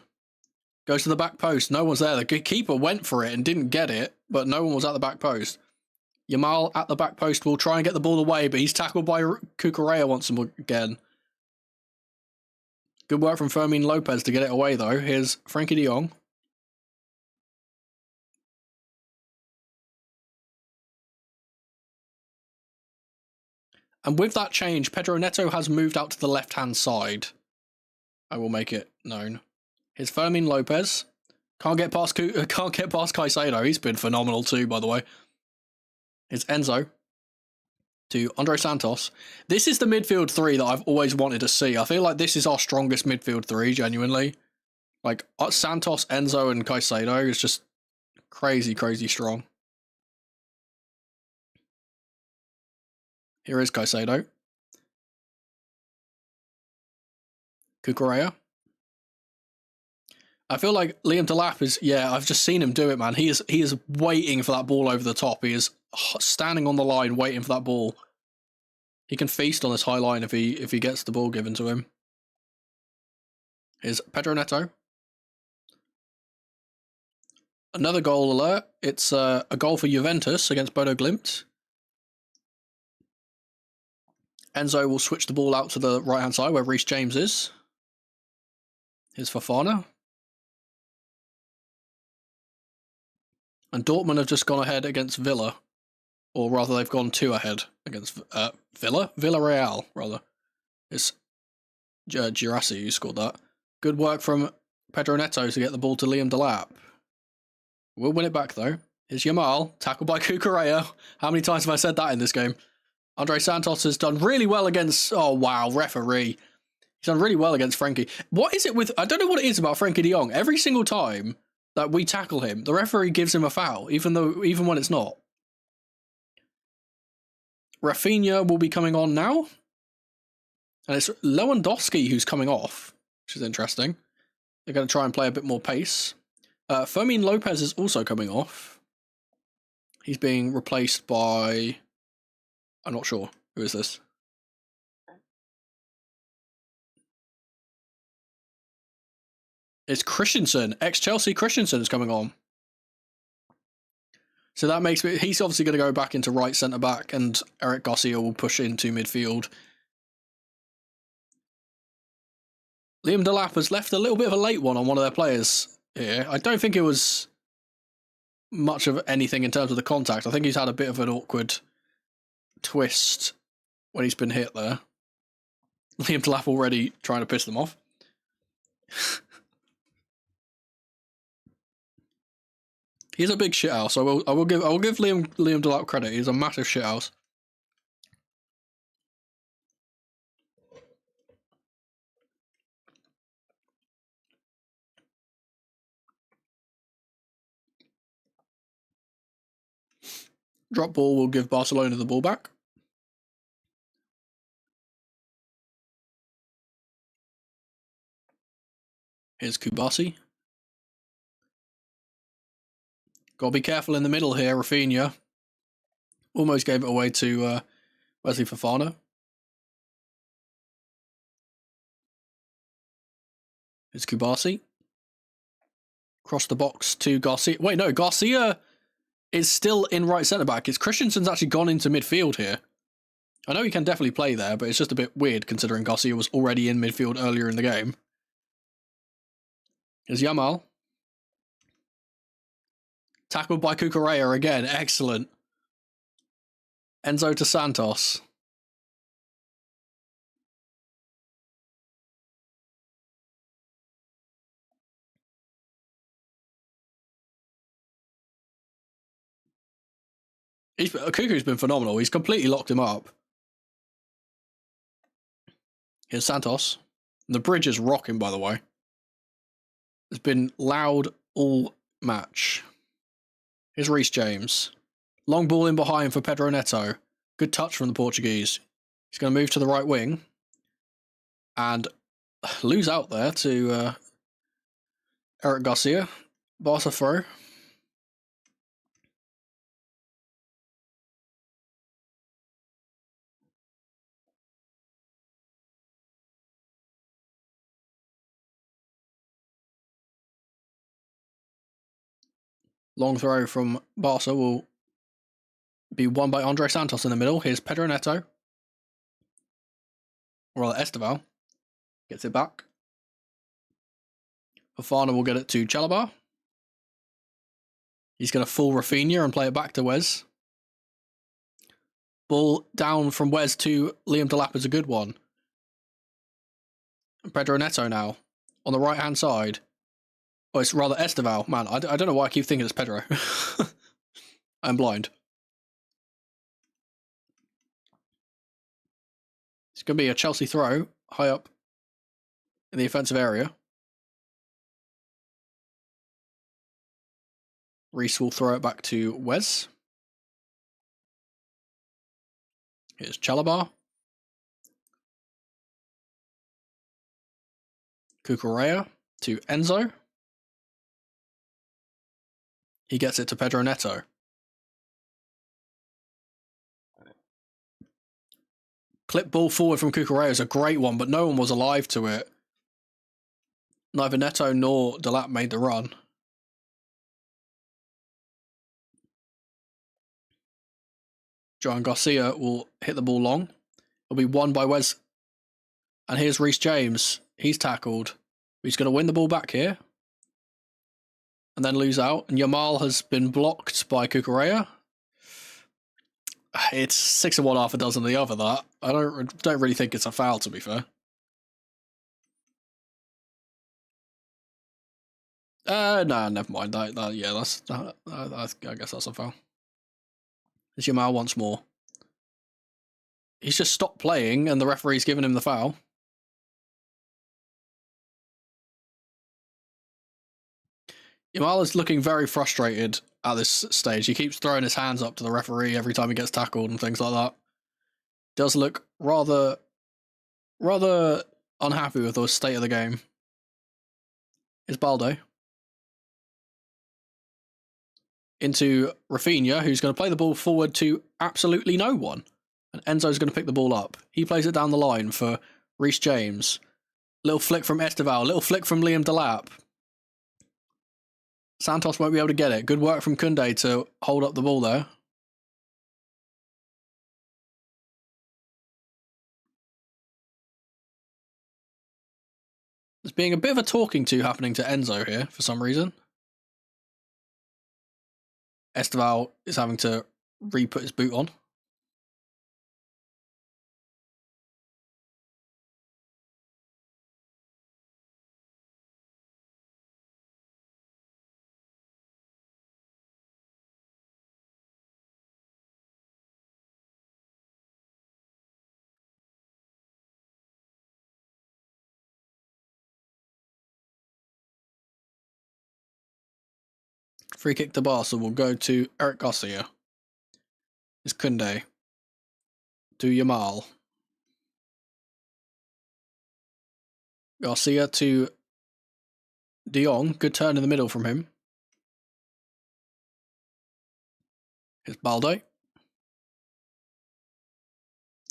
Goes to the back post. No one's there. The keeper went for it and didn't get it, but no one was at the back post. Yamal at the back post will try and get the ball away, but he's tackled by Cucurella once again. Good work from Fermin Lopez to get it away, though. Here's Frankie de Jong. And with that change, Pedro Neto has moved out to the left-hand side. I will make it known. Here's Fermin Lopez. Can't get past Caicedo. He's been phenomenal too, by the way. Here's Enzo. to Andre Santos. This is the midfield three that I've always wanted to see. I feel like this is our strongest midfield three, genuinely. Like, Santos, Enzo, and Caicedo is just crazy, crazy strong. Here is Caicedo. Cucurella. I feel like Liam Delap is, yeah, I've just seen him do it, man. He is waiting for that ball over the top. He is standing on the line waiting for that ball. He can feast on this high line if he gets the ball given to him. Here's Pedro Neto. Another goal alert. It's a goal for Juventus against Bodo Glimt. Enzo will switch the ball out to the right-hand side where Reece James is. Here's Fofana. And Dortmund have just gone ahead against Villa. Or rather, they've gone 2 ahead against Villarreal, rather. It's Girassi who scored that. Good work from Pedro Neto to get the ball to Liam Delap. We'll win it back, though. Here's Yamal, tackled by Cucurella. How many times have I said that in this game? Andre Santos has done really well against... Oh, wow, referee. He's done really well against Frenkie. What is it with... I don't know what it is about Frenkie de Jong. Every single time that we tackle him, the referee gives him a foul, even when it's not. Rafinha will be coming on now. And it's Lewandowski who's coming off, which is interesting. They're going to try and play a bit more pace. Fermin Lopez is also coming off. He's being replaced by... I'm not sure. Who is this? It's Christensen. Ex-Chelsea Christensen is coming on. So that makes me... He's obviously going to go back into right centre-back, and Eric Garcia will push into midfield. Liam Delap has left a little bit of a late one on one of their players here. I don't think it was much of anything in terms of the contact. I think he's had a bit of an awkward twist when he's been hit there. Liam Delap already trying to piss them off. He's a big shithouse. I will give Liam Delap credit. He's a massive shithouse. Drop ball will give Barcelona the ball back. Here's Kubasi. Got to be careful in the middle here, Rafinha. Almost gave it away to Wesley Fofana. Here's Kubasi. Cross the box to Garcia. Wait, no, Garcia is still in right centre-back. It's Christensen's actually gone into midfield here. I know he can definitely play there, but it's just a bit weird considering Garcia was already in midfield earlier in the game. Here's Yamal. Tackled by Cucurella again. Excellent. Enzo to Santos. Cuckoo's been phenomenal. He's completely locked him up. Here's Santos. The bridge is rocking, by the way. It's been loud all match. Here's Reece James. Long ball in behind for Pedro Neto. Good touch from the Portuguese. He's going to move to the right wing. And lose out there to Eric Garcia. Barca throw. Long throw from Barca will be won by Andre Santos in the middle. Here's Pedro Neto. Or rather, Esteval. Gets it back. Fofana will get it to Chalobah. He's going to fool Rafinha and play it back to Wes. Ball down from Wes to Liam Delap is a good one. Pedro Neto now. On the right-hand side. Oh, it's rather Esteval. Man, I don't know why I keep thinking it's Pedro. I'm blind. It's going to be a Chelsea throw high up in the offensive area. Reece will throw it back to Wes. Here's Chalabar. Cucurella to Enzo. He gets it to Pedro Neto. Clip ball forward from Cucurella is a great one, but no one was alive to it. Neither Neto nor Delap made the run. Joan Garcia will hit the ball long. It'll be won by Wes. And here's Reece James. He's tackled. He's going to win the ball back here. And then lose out. And Yamal has been blocked by Cucurella. It's 6 of one, half a dozen of the other, that. I don't really think it's a foul, to be fair. No, never mind. I guess that's a foul. It's Yamal once more. He's just stopped playing, and the referee's given him the foul. Yamal is looking very frustrated at this stage. He keeps throwing his hands up to the referee every time he gets tackled and things like that. Does look rather unhappy with the state of the game. It's Baldo. Into Rafinha, who's going to play the ball forward to absolutely no one. And Enzo's going to pick the ball up. He plays it down the line for Reece James. Little flick from Esteval. Little flick from Liam Delap. Santos won't be able to get it. Good work from Koundé to hold up the ball there. There's being a bit of a talking to happening to Enzo here for some reason. Esteval is having to re-put his boot on. Free kick to Barca will go to Eric Garcia. It's Koundé. To Yamal. Garcia to De Jong. Good turn in the middle from him. Here's Baldo.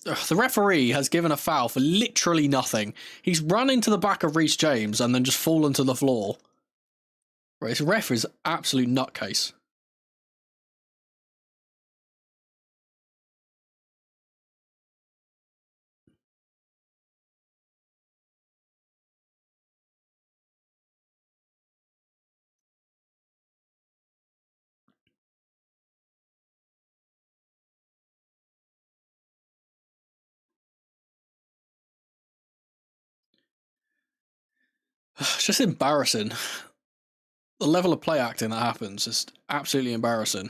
The referee has given a foul for literally nothing. He's run into the back of Reece James and then just fallen to the floor. Right, this ref is an absolute nutcase. It's just embarrassing. The level of play acting that happens is absolutely embarrassing.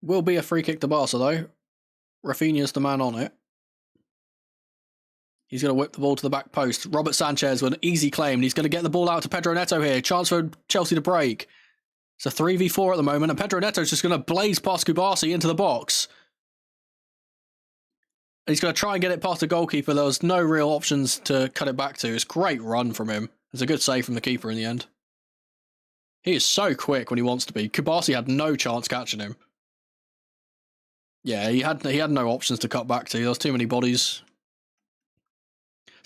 Will be a free kick to Barca though. Rafinha's the man on it. He's going to whip the ball to the back post. Robert Sanchez with an easy claim. And he's going to get the ball out to Pedro Neto here. Chance for Chelsea to break. It's a 3v4 at the moment. And Pedro Neto's just going to blaze past Kubasi into the box. And he's going to try and get it past the goalkeeper. There was no real options to cut it back to. It's a great run from him. It's a good save from the keeper in the end. He is so quick when he wants to be. Kubasi had no chance catching him. Yeah, he had no options to cut back to. There was too many bodies.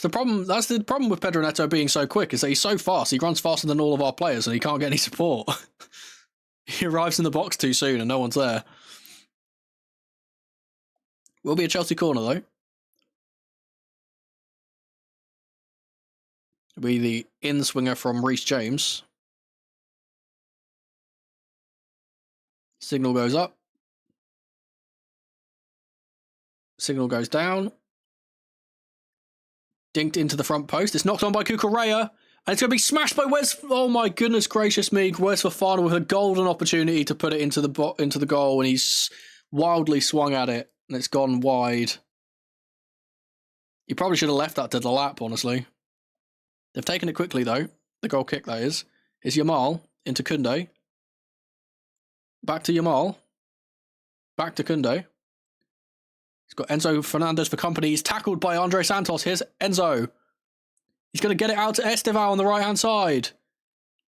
That's the problem with Pedro Neto being so quick, is that he's so fast. He runs faster than all of our players and he can't get any support. He arrives in the box too soon and no one's there. Will be a Chelsea corner though. It'll be the in-swinger from Reece James. Signal goes up. Signal goes down. Dinked into the front post. It's knocked on by Cucurella. And it's going to be smashed by Wes. Oh my goodness gracious me. Wes Fofana with a golden opportunity to put it into the goal. And he's wildly swung at it. And it's gone wide. He probably should have left that to the lap, honestly. They've taken it quickly, though. The goal kick, that is. Is Yamal into Koundé. Back to Yamal. Back to Koundé. He's got Enzo Fernandez for company. He's tackled by Andre Santos. Here's Enzo. He's going to get it out to Estevao on the right-hand side.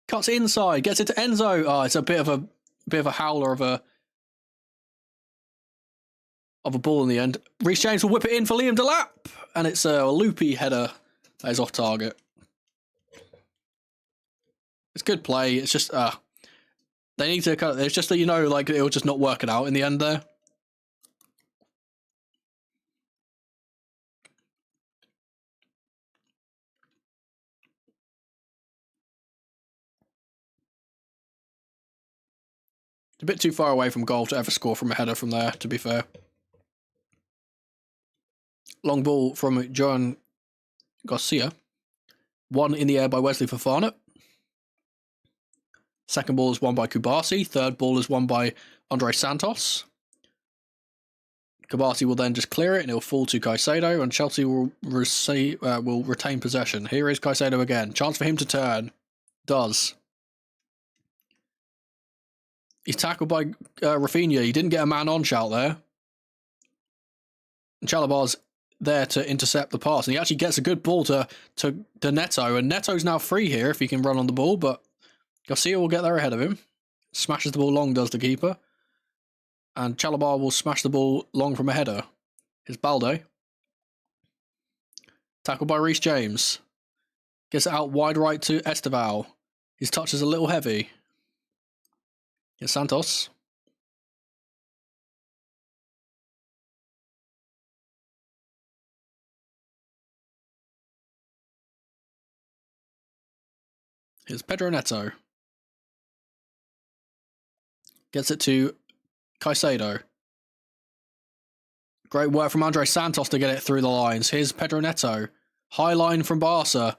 Cuts inside. Gets it to Enzo. Oh, it's a bit of a howler of a ball in the end. Reece James will whip it in for Liam Delap. And it's a loopy header that is off target. It's good play. It's just, they need to cut. It's just that, like, it'll just not work it out in the end there. It's a bit too far away from goal to ever score from a header from there, to be fair. Long ball from Joan Garcia. One in the air by Wesley Fofana. Second ball is won by Kubasi. Third ball is won by Andre Santos. Kubasi will then just clear it and it'll fall to Caicedo, and Chelsea will retain possession. Here is Caicedo again. Chance for him to turn. Does. He's tackled by Rafinha. He didn't get a man-on shout there. And Chalabar's there to intercept the pass. And he actually gets a good ball to Neto. And Neto's now free here if he can run on the ball. But Garcia will get there ahead of him. Smashes the ball long, does the keeper. And Chalabar will smash the ball long from a header. Here's Balde. Tackled by Reece James. Gets it out wide right to Estevao. His touch is a little heavy. Here's Santos. Here's Pedro Neto. Gets it to Caicedo. Great work from Andre Santos to get it through the lines. Here's Pedro Neto. High line from Barca.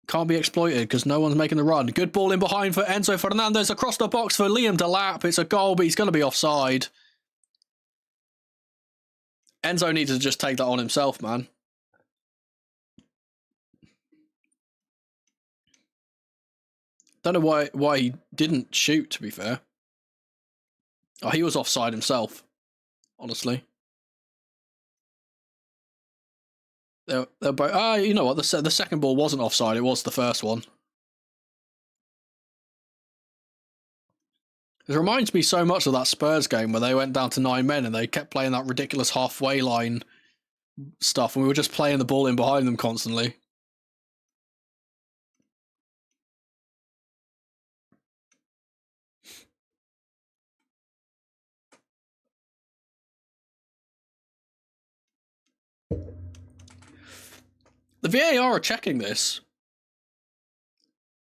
Can't be exploited because no one's making the run. Good ball in behind for Enzo Fernandez. Across the box for Liam Delap. It's a goal, but he's going to be offside. Enzo needs to just take that on himself, man. Don't know why he didn't shoot, to be fair. Oh, he was offside himself, honestly. They're both, you know what? The second ball wasn't offside. It was the first one. It reminds me so much of that Spurs game where they went down to 9 men and they kept playing that ridiculous halfway line stuff, and we were just playing the ball in behind them constantly. The VAR are checking this,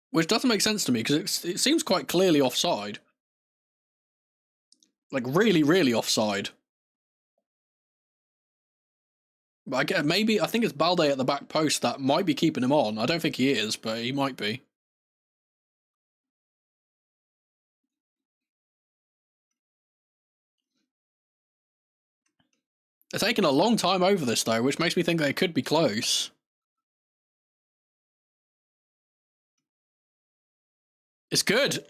which doesn't make sense to me because it seems quite clearly offside. Like really, really offside. But I think it's Balde at the back post that might be keeping him on. I don't think he is, but he might be. They're taking a long time over this though, which makes me think they could be close. It's good.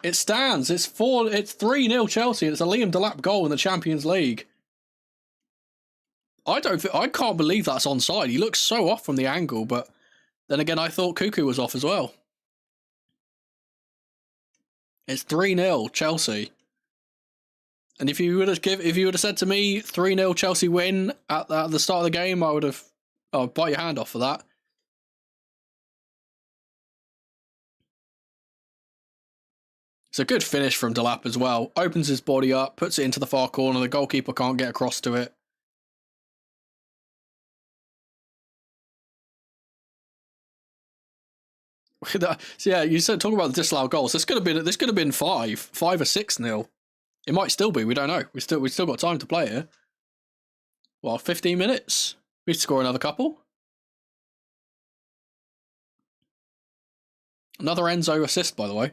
It stands. It's 3-0 Chelsea, and it's a Liam Delap goal in the Champions League. I can't believe that's onside. He looks so off from the angle, but then again, I thought Cuckoo was off as well. It's 3-0 Chelsea. And if you would have said to me 3-0 Chelsea win at the start of the game, I would bite your hand off for that. It's a good finish from Delap as well. Opens his body up, puts it into the far corner. The goalkeeper can't get across to it. So yeah, you said talk about the disallowed goals. This could have been 5 or 6-0. It might still be. We don't know. We still got time to play here. Well, 15 minutes. We score another couple. Another Enzo assist, by the way.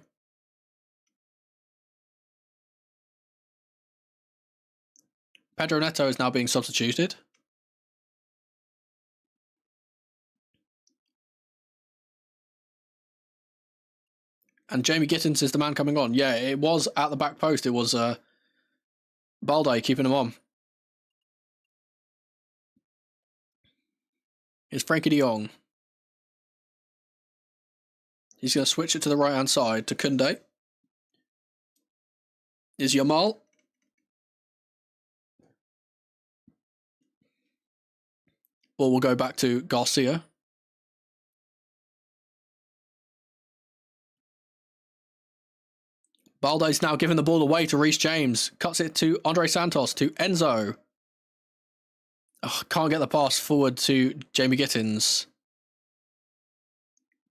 Pedro Neto is now being substituted. And Jamie Gittins is the man coming on. Yeah, it was at the back post. It was Balde keeping him on. It's Frankie de Jong. He's going to switch it to the right-hand side to Koundé. Is Yamal. Ball will go back to Garcia. Balde's now giving the ball away to Reece James. Cuts it to Andre Santos, to Enzo. Oh, can't get the pass forward to Jamie Gittins.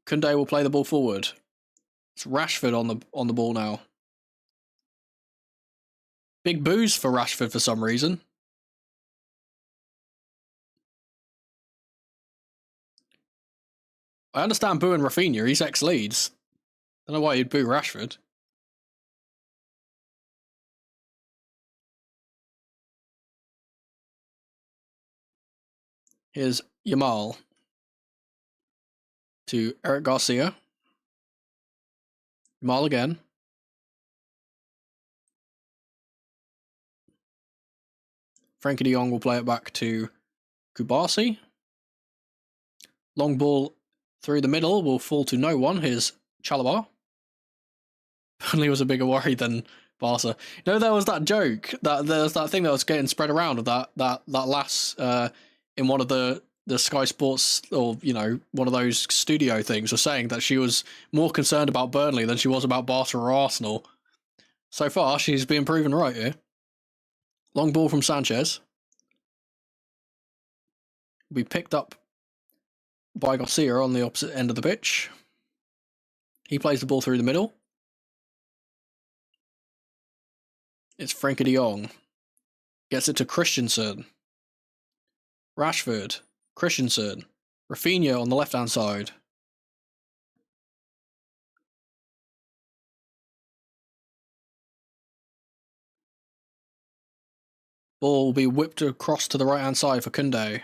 Koundé will play the ball forward. It's Rashford on the ball now. Big boos for Rashford for some reason. I understand booing Rafinha. He's ex-Leeds. Don't know why you'd boo Rashford. Here's Yamal to Eric Garcia. Yamal again. Frankie de Jong will play it back to Kubasi. Long ball through the middle will fall to no one. Here's Chalobah. Burnley was a bigger worry than Barca. You know, there was that joke, that there's that thing that was getting spread around of that lass in one of the Sky Sports, or, you know, one of those studio things, was saying that she was more concerned about Burnley than she was about Barca or Arsenal. So far, she's been proven right here. Long ball from Sanchez. Will be picked up by Garcia on the opposite end of the pitch. He plays the ball through the middle. It's Frankie de Jong. Gets it to Christensen. Rashford. Christensen. Rafinha on the left-hand side. Ball will be whipped across to the right-hand side for Koundé.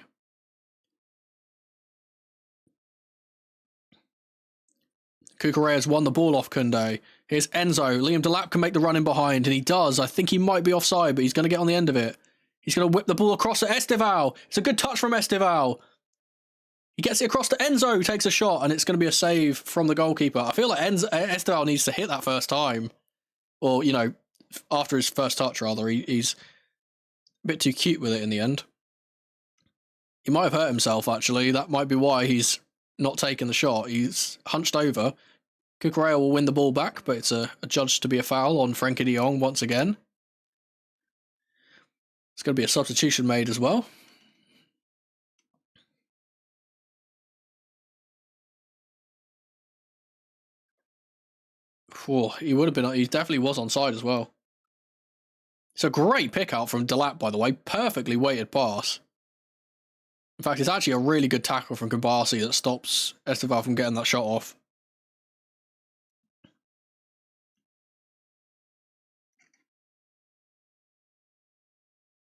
Cucurella's won the ball off Koundé. Here's Enzo. Liam Delap can make the run in behind, and he does. I think he might be offside, but he's going to get on the end of it. He's going to whip the ball across to Estival. It's a good touch from Estival. He gets it across to Enzo, who takes a shot, and it's going to be a save from the goalkeeper. I feel like Estival needs to hit that first time. Or, you know, after his first touch, rather. He's a bit too cute with it in the end. He might have hurt himself, actually. That might be why he's not taking the shot. He's hunched over. Cucurella will win the ball back, but it's adjudged to be a foul on Frankie de Jong once again. It's going to be a substitution made as well. Whoa, he would have been. He definitely was onside as well. It's a great pick out from Delap, by the way. Perfectly weighted pass. In fact, it's actually a really good tackle from Kubasi that stops Estival from getting that shot off.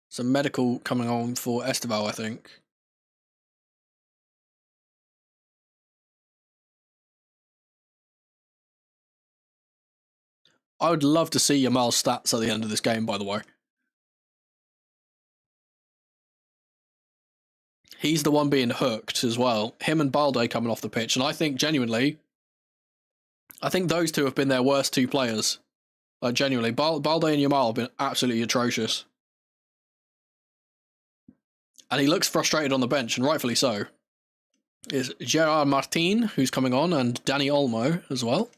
Some medical coming on for Estival, I think. I would love to see Yamal's stats at the end of this game, by the way. He's the one being hooked as well. Him and Balde coming off the pitch. And I think, genuinely, I think those two have been their worst two players. Like, genuinely. Balde and Yamal have been absolutely atrocious. And he looks frustrated on the bench, and rightfully so. It's Gerard Martin, who's coming on, and Danny Olmo as well.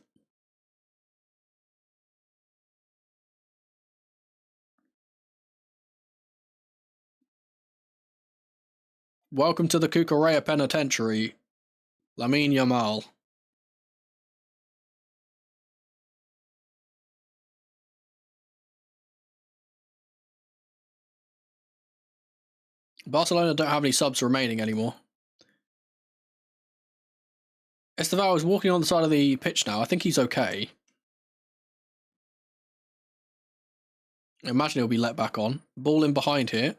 Welcome to the Cucurella Penitentiary, Lamine Yamal. Barcelona don't have any subs remaining anymore. Estevao is walking on the side of the pitch now. I think he's okay. I imagine he'll be let back on. Ball in behind here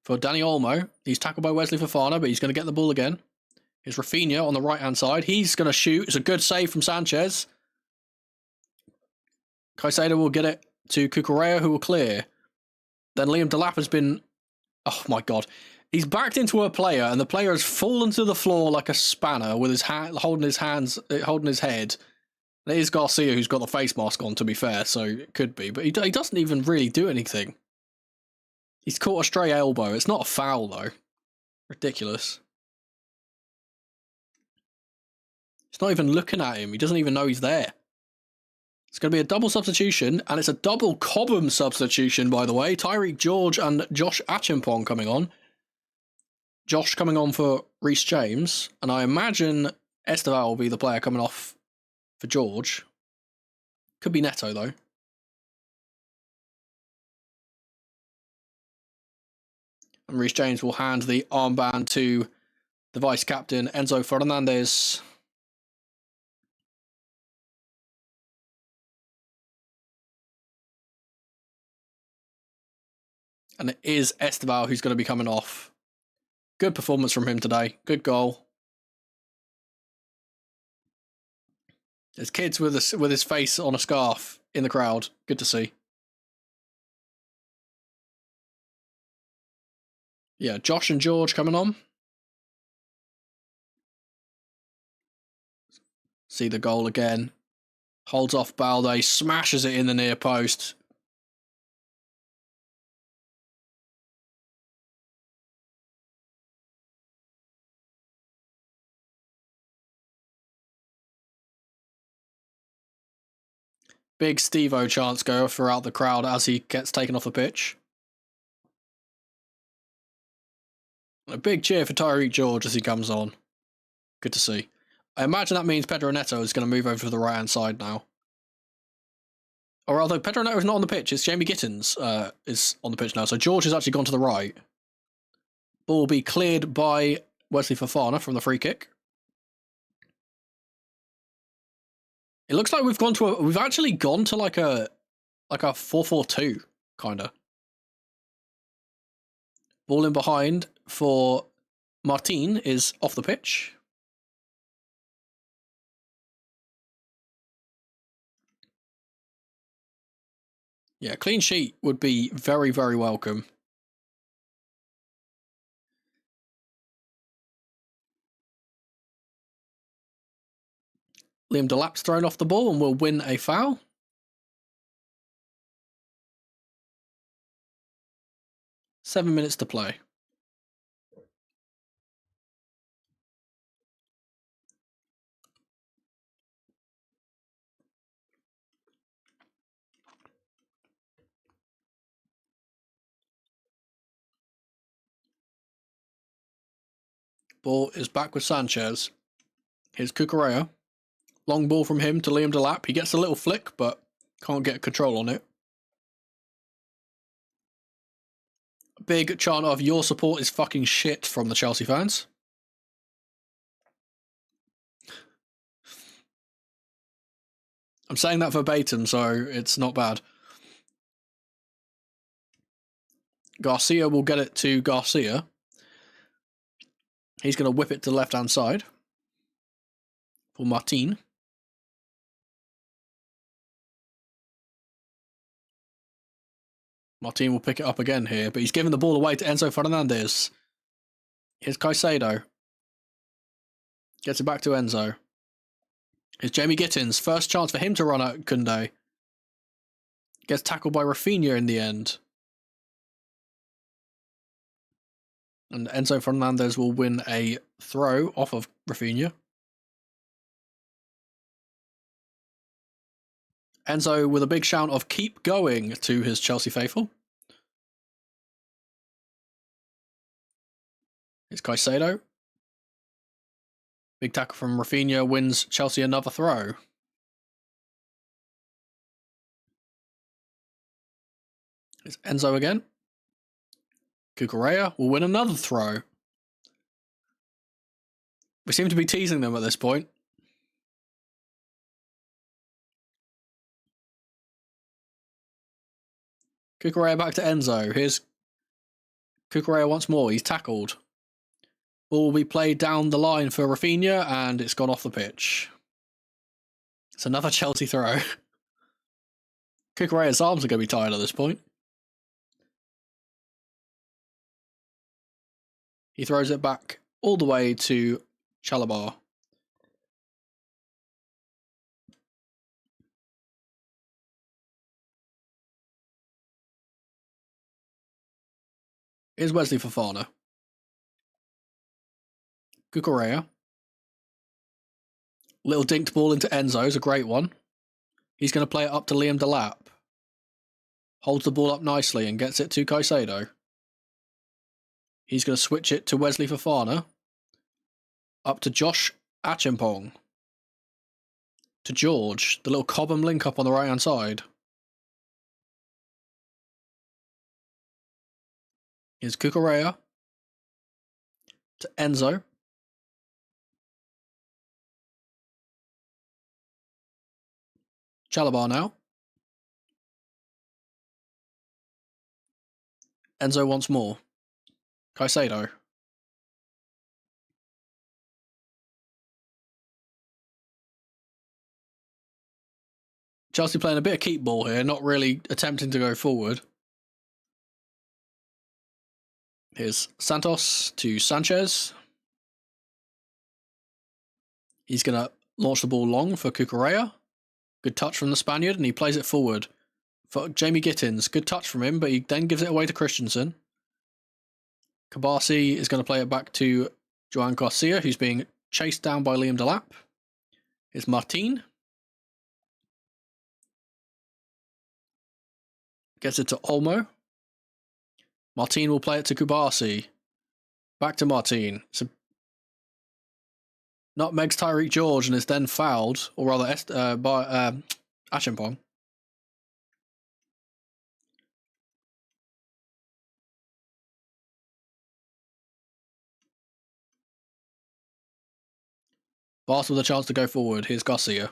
for Danny Olmo. He's tackled by Wesley Fofana, but he's going to get the ball again. Here's Rafinha on the right-hand side. He's going to shoot. It's a good save from Sanchez. Caicedo will get it to Cucurella, who will clear. Then Liam Delap has been... Oh, my God. He's backed into a player, and the player has fallen to the floor like a spanner with his hand, holding his head. It is Garcia who's got the face mask on, to be fair, so it could be. But he doesn't even really do anything. He's caught a stray elbow. It's not a foul, though. Ridiculous. He's not even looking at him. He doesn't even know he's there. It's going to be a double substitution, and it's a double Cobham substitution, by the way. Tyreek George and Josh Achimpong coming on. Josh coming on for Reece James, and I imagine Estevao will be the player coming off for George. Could be Neto, though. And Reece James will hand the armband to the vice-captain, Enzo Fernandez. And it is Estevao who's going to be coming off. Good performance from him today. Good goal. There's kids with his face on a scarf in the crowd. Good to see. Yeah, Josh and George coming on. See the goal again. Holds off Balde, smashes it in the near post. Big Steve-O chants go throughout the crowd as he gets taken off the pitch. A big cheer for Tyreek George as he comes on. Good to see. I imagine that means Pedro Neto is going to move over to the right-hand side now. Or although Pedro Neto is not on the pitch, it's Jamie Gittins is on the pitch now. So George has actually gone to the right. Ball will be cleared by Wesley Fofana from the free kick. It looks like we've actually gone to like a 4-4-2 kind of. Ball in behind for Martin is off the pitch. Yeah, clean sheet would be very, very welcome. Liam Delap's thrown off the ball and will win a foul. Seven minutes to play. Ball is back with Sanchez. Here's Cucurella. Long ball from him to Liam Delap. He gets a little flick, but can't get control on it. Big chant of "your support is fucking shit" from the Chelsea fans. I'm saying that verbatim, so it's not bad. Garcia will get it to Garcia. He's going to whip it to the left-hand side for Martin. Martin will pick it up again here, but he's giving the ball away to Enzo Fernandez. Here's Caicedo. Gets it back to Enzo. Here's Jamie Gittins. First chance for him to run at Koundé. Gets tackled by Rafinha in the end. And Enzo Fernandez will win a throw off of Rafinha. Enzo with a big shout of "keep going" to his Chelsea faithful. It's Caicedo. Big tackle from Rafinha wins Chelsea another throw. It's Enzo again. Cucurella will win another throw. We seem to be teasing them at this point. Cucurella back to Enzo. Here's Cucurella once more. He's tackled. Ball will be played down the line for Rafinha, and it's gone off the pitch. It's another Chelsea throw. Cucurella's arms are going to be tired at this point. He throws it back all the way to Chalobah. Here's Wesley Fofana. Cucurella. Little dinked ball into Enzo is a great one. He's going to play it up to Liam Delap. Holds the ball up nicely and gets it to Caicedo. He's going to switch it to Wesley Fofana. Up to Josh Achimpong. To George. The little Cobham link up on the right hand side. Here's Cucurella. To Enzo. Chalobah now. Enzo once more. Caicedo. Chelsea playing a bit of keep ball here, not really attempting to go forward. Here's Santos to Sanchez. He's going to launch the ball long for Cucurella. Good touch from the Spaniard, and he plays it forward for Jamie Gittins. Good touch from him, but he then gives it away to Christensen. Kabasi is going to play it back to Joan Garcia, who's being chased down by Liam Delap. Here's Martin. Gets it to Olmo. Martin will play it to Kubasi. Back to Martin. So nutmegs Tyreek George and is then fouled, or rather by Achimpong. Barca with a chance to go forward. Here's Garcia.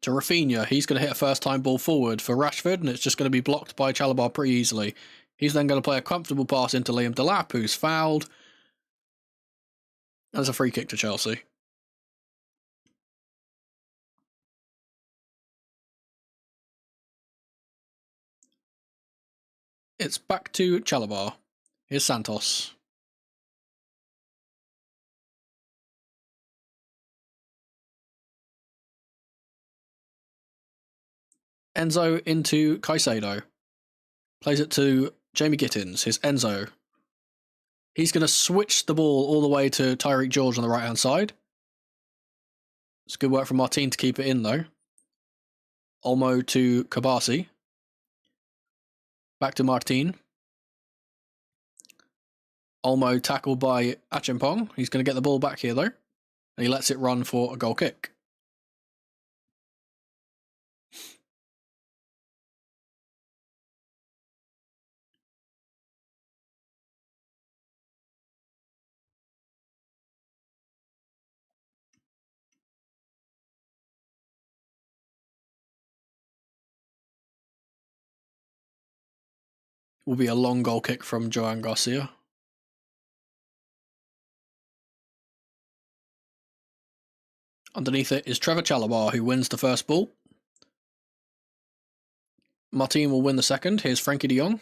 To Rafinha. He's going to hit a first-time ball forward for Rashford, and it's just going to be blocked by Chalobah pretty easily. He's then going to play a comfortable pass into Liam Delap, who's fouled. That's a free kick to Chelsea. It's back to Chalobah. Here's Santos. Enzo into Caicedo. Plays it to Jamie Gittins. Here's Enzo. He's going to switch the ball all the way to Tyreek George on the right-hand side. It's good work from Martin to keep it in, though. Olmo to Kabasi. Back to Martin. Olmo tackled by Achimpong. He's going to get the ball back here, though. And he lets it run for a goal kick. Will be a long goal kick from Joan Garcia. Underneath it is Trevor Chalobah, who wins the first ball. Martin will win the second. Here's Frankie de Jong.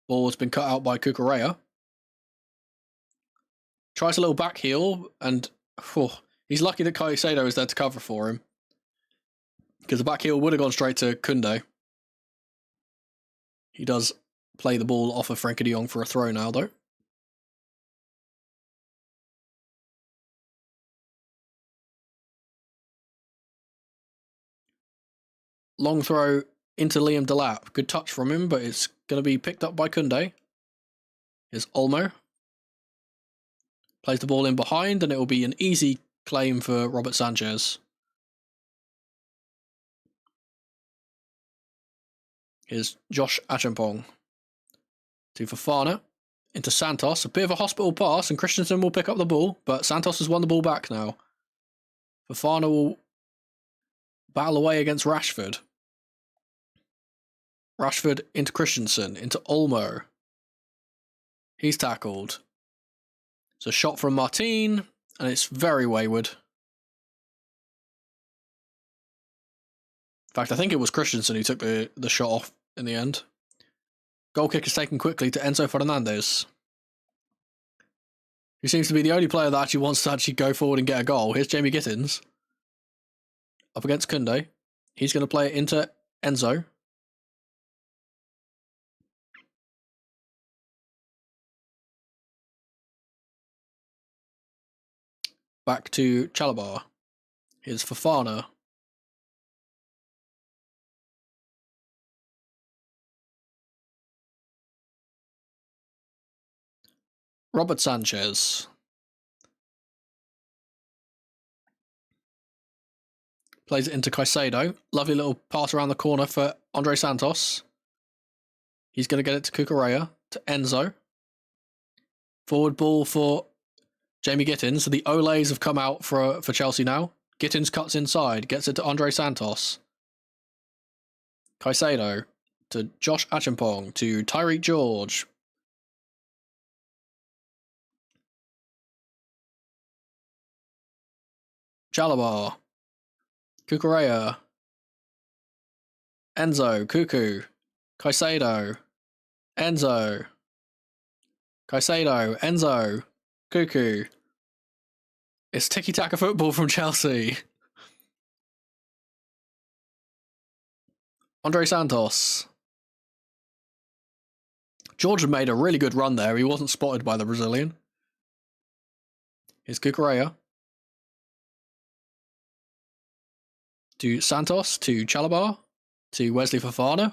Ball has been cut out by Cucurella. Tries a little back heel, and he's lucky that Caicedo is there to cover for him. Because the back heel would have gone straight to Koundé. He does play the ball off of Frankie de Jong for a throw now, though. Long throw into Liam Delap. Good touch from him, but it's going to be picked up by Koundé. Here's Olmo. Plays the ball in behind, and it will be an easy claim for Robert Sanchez. Here's Josh Achimpong. To Fofana. Into Santos. A bit of a hospital pass, and Christensen will pick up the ball, but Santos has won the ball back now. Fofana will battle away against Rashford. Rashford into Christensen, into Olmo. He's tackled. It's a shot from Martin, and it's very wayward. In fact, I think it was Christensen who took the shot off in the end. Goal kick is taken quickly to Enzo Fernandez, who seems to be the only player that actually wants to actually go forward and get a goal. Here's Jamie Gittins. Up against Kunde. He's going to play it into Enzo. Back to Chalobah. Here's Fofana. Robert Sanchez. Plays it into Caicedo. Lovely little pass around the corner for Andre Santos. He's going to get it to Cucurella, to Enzo. Forward ball for Jamie Gittins. So the Olays have come out for Chelsea now. Gittins cuts inside, gets it to Andre Santos. Caicedo to Josh Achimpong, to Tyreek George. Chalobah. Cucurella. Enzo. Cuckoo. Caicedo. Enzo. Caicedo. Enzo. Cuckoo. It's tiki-taka football from Chelsea. Andre Santos. George made a really good run there. He wasn't spotted by the Brazilian. Here's Cucurella. To Santos, to Chalobah, to Wesley Fofana,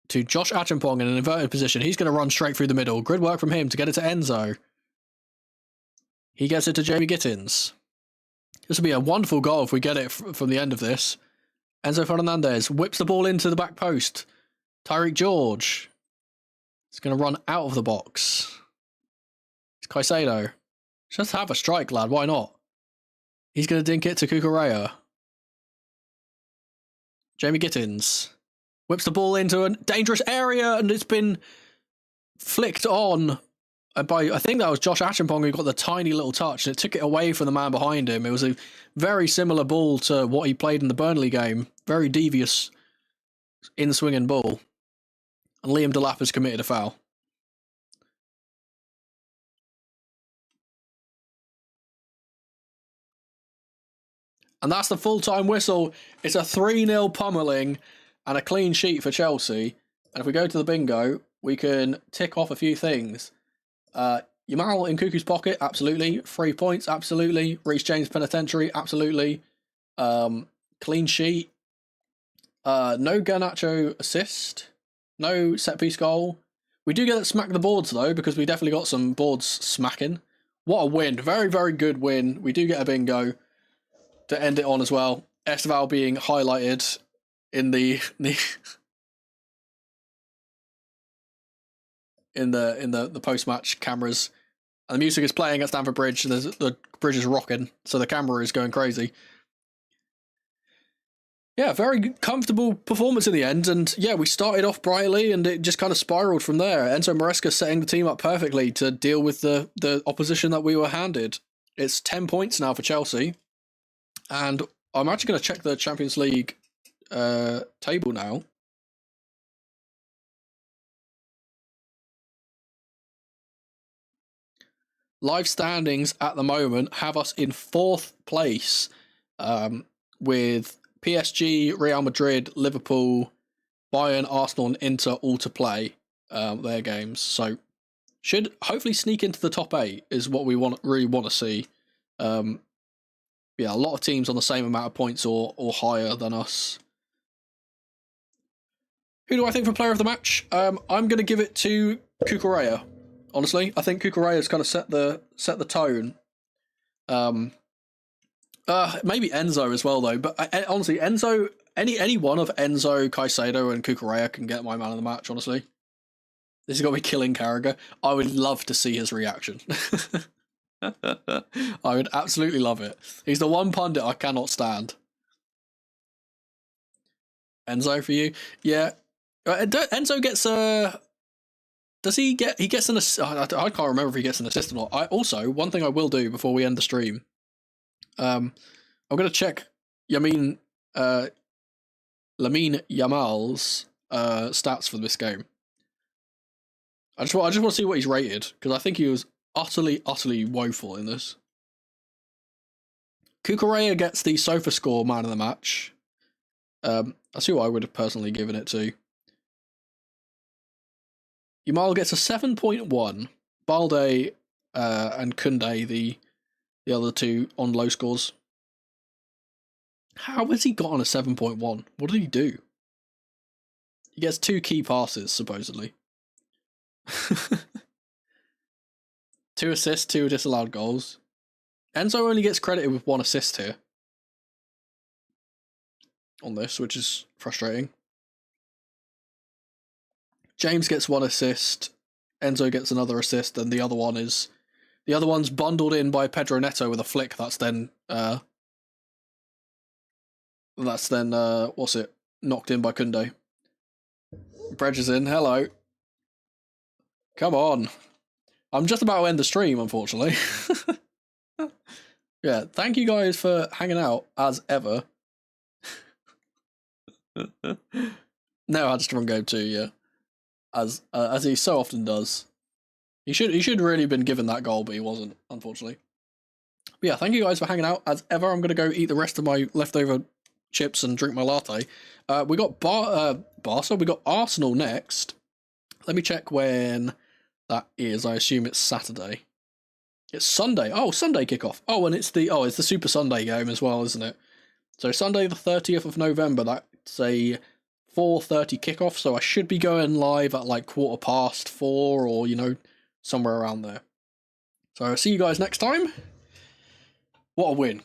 to Josh Achimpong in an inverted position. He's going to run straight through the middle. Good work from him to get it to Enzo. He gets it to Jamie Gittins. This will be a wonderful goal if we get it from the end of this. Enzo Fernandez whips the ball into the back post. Tyreek George is going to run out of the box. It's Caicedo. Just have a strike, lad. Why not? He's going to dink it to Cucurella. Jamie Gittins whips the ball into a dangerous area, and it's been flicked on by, I think that was Josh Achimpong, who got the tiny little touch, and it took it away from the man behind him. It was a very similar ball to what he played in the Burnley game. Very devious in-swinging ball. And Liam Delap has committed a foul. And that's the full-time whistle. It's a 3-0 pummeling and a clean sheet for Chelsea. And if we go to the bingo, we can tick off a few things. Yamal in Cuckoo's pocket, absolutely. 3 points, absolutely. Reece James penitentiary, absolutely. Clean sheet. No Garnacho assist. No set-piece goal. We do get to smack the boards, though, because we definitely got some boards smacking. What a win. Very, very good win. We do get a bingo to end it on as well. Esteval being highlighted in the post-match cameras. And the music is playing at Stamford Bridge, and the bridge is rocking, so the camera is going crazy. Yeah, very comfortable performance in the end, and yeah, we started off brightly, and it just kind of spiraled from there. Enzo Maresca setting the team up perfectly to deal with the opposition that we were handed. It's 10 points now for Chelsea. And I'm actually going to check the Champions League table now. Live standings at the moment have us in 4th place with PSG, Real Madrid, Liverpool, Bayern, Arsenal and Inter all to play their games. So should hopefully sneak into the top 8 is what we really want to see. Yeah, a lot of teams on the same amount of points or higher than us. Who do I think for player of the match? I'm going to give it to Cucurella. Honestly, I think Cucurella's kind of set the tone. Maybe Enzo as well though. But honestly, Enzo, any one of Enzo, Caicedo, and Cucurella can get my man of the match. Honestly, this is going to be killing Carragher. I would love to see his reaction. I would absolutely love it. He's the one pundit I cannot stand. Enzo for you? Yeah. Enzo gets a... Does he get... He gets an assist... I can't remember if he gets an assist or not. Also, one thing I will do before we end the stream. I'm going to check Lamine Yamal's stats for this game. I just want to see what he's rated, because I think he was utterly woeful in this. Cucurella gets the sofa score man of the match. That's who I would have personally given it to. Yamal gets a 7.1. Balde and Kunde, the other two, on low scores. How has he got on a 7.1? What did he do? He gets 2 key passes, supposedly. 2 assists, 2 disallowed goals. Enzo only gets credited with 1 assist here. On this, which is frustrating. James gets 1 assist. Enzo gets another assist, and the other one's bundled in by Pedro Neto with a flick. That's then what's it? Knocked in by Kunde. Bredge is in. Hello. Come on. I'm just about to end the stream, unfortunately. Yeah, thank you guys for hanging out, as ever. No, I had a strong game too, yeah. As he so often does. He should really have been given that goal, but he wasn't, unfortunately. But yeah, thank you guys for hanging out. As ever, I'm going to go eat the rest of my leftover chips and drink my latte. We got Barca, we got Arsenal next. Let me check when that is. I assume it's Saturday. It's Sunday. Oh, Sunday kickoff. Oh, and it's the Super Sunday game as well, isn't it? So Sunday the 30th of November, that's a 4:30 kickoff, so I should be going live at like 4:15 or, somewhere around there. So I'll see you guys next time. What a win.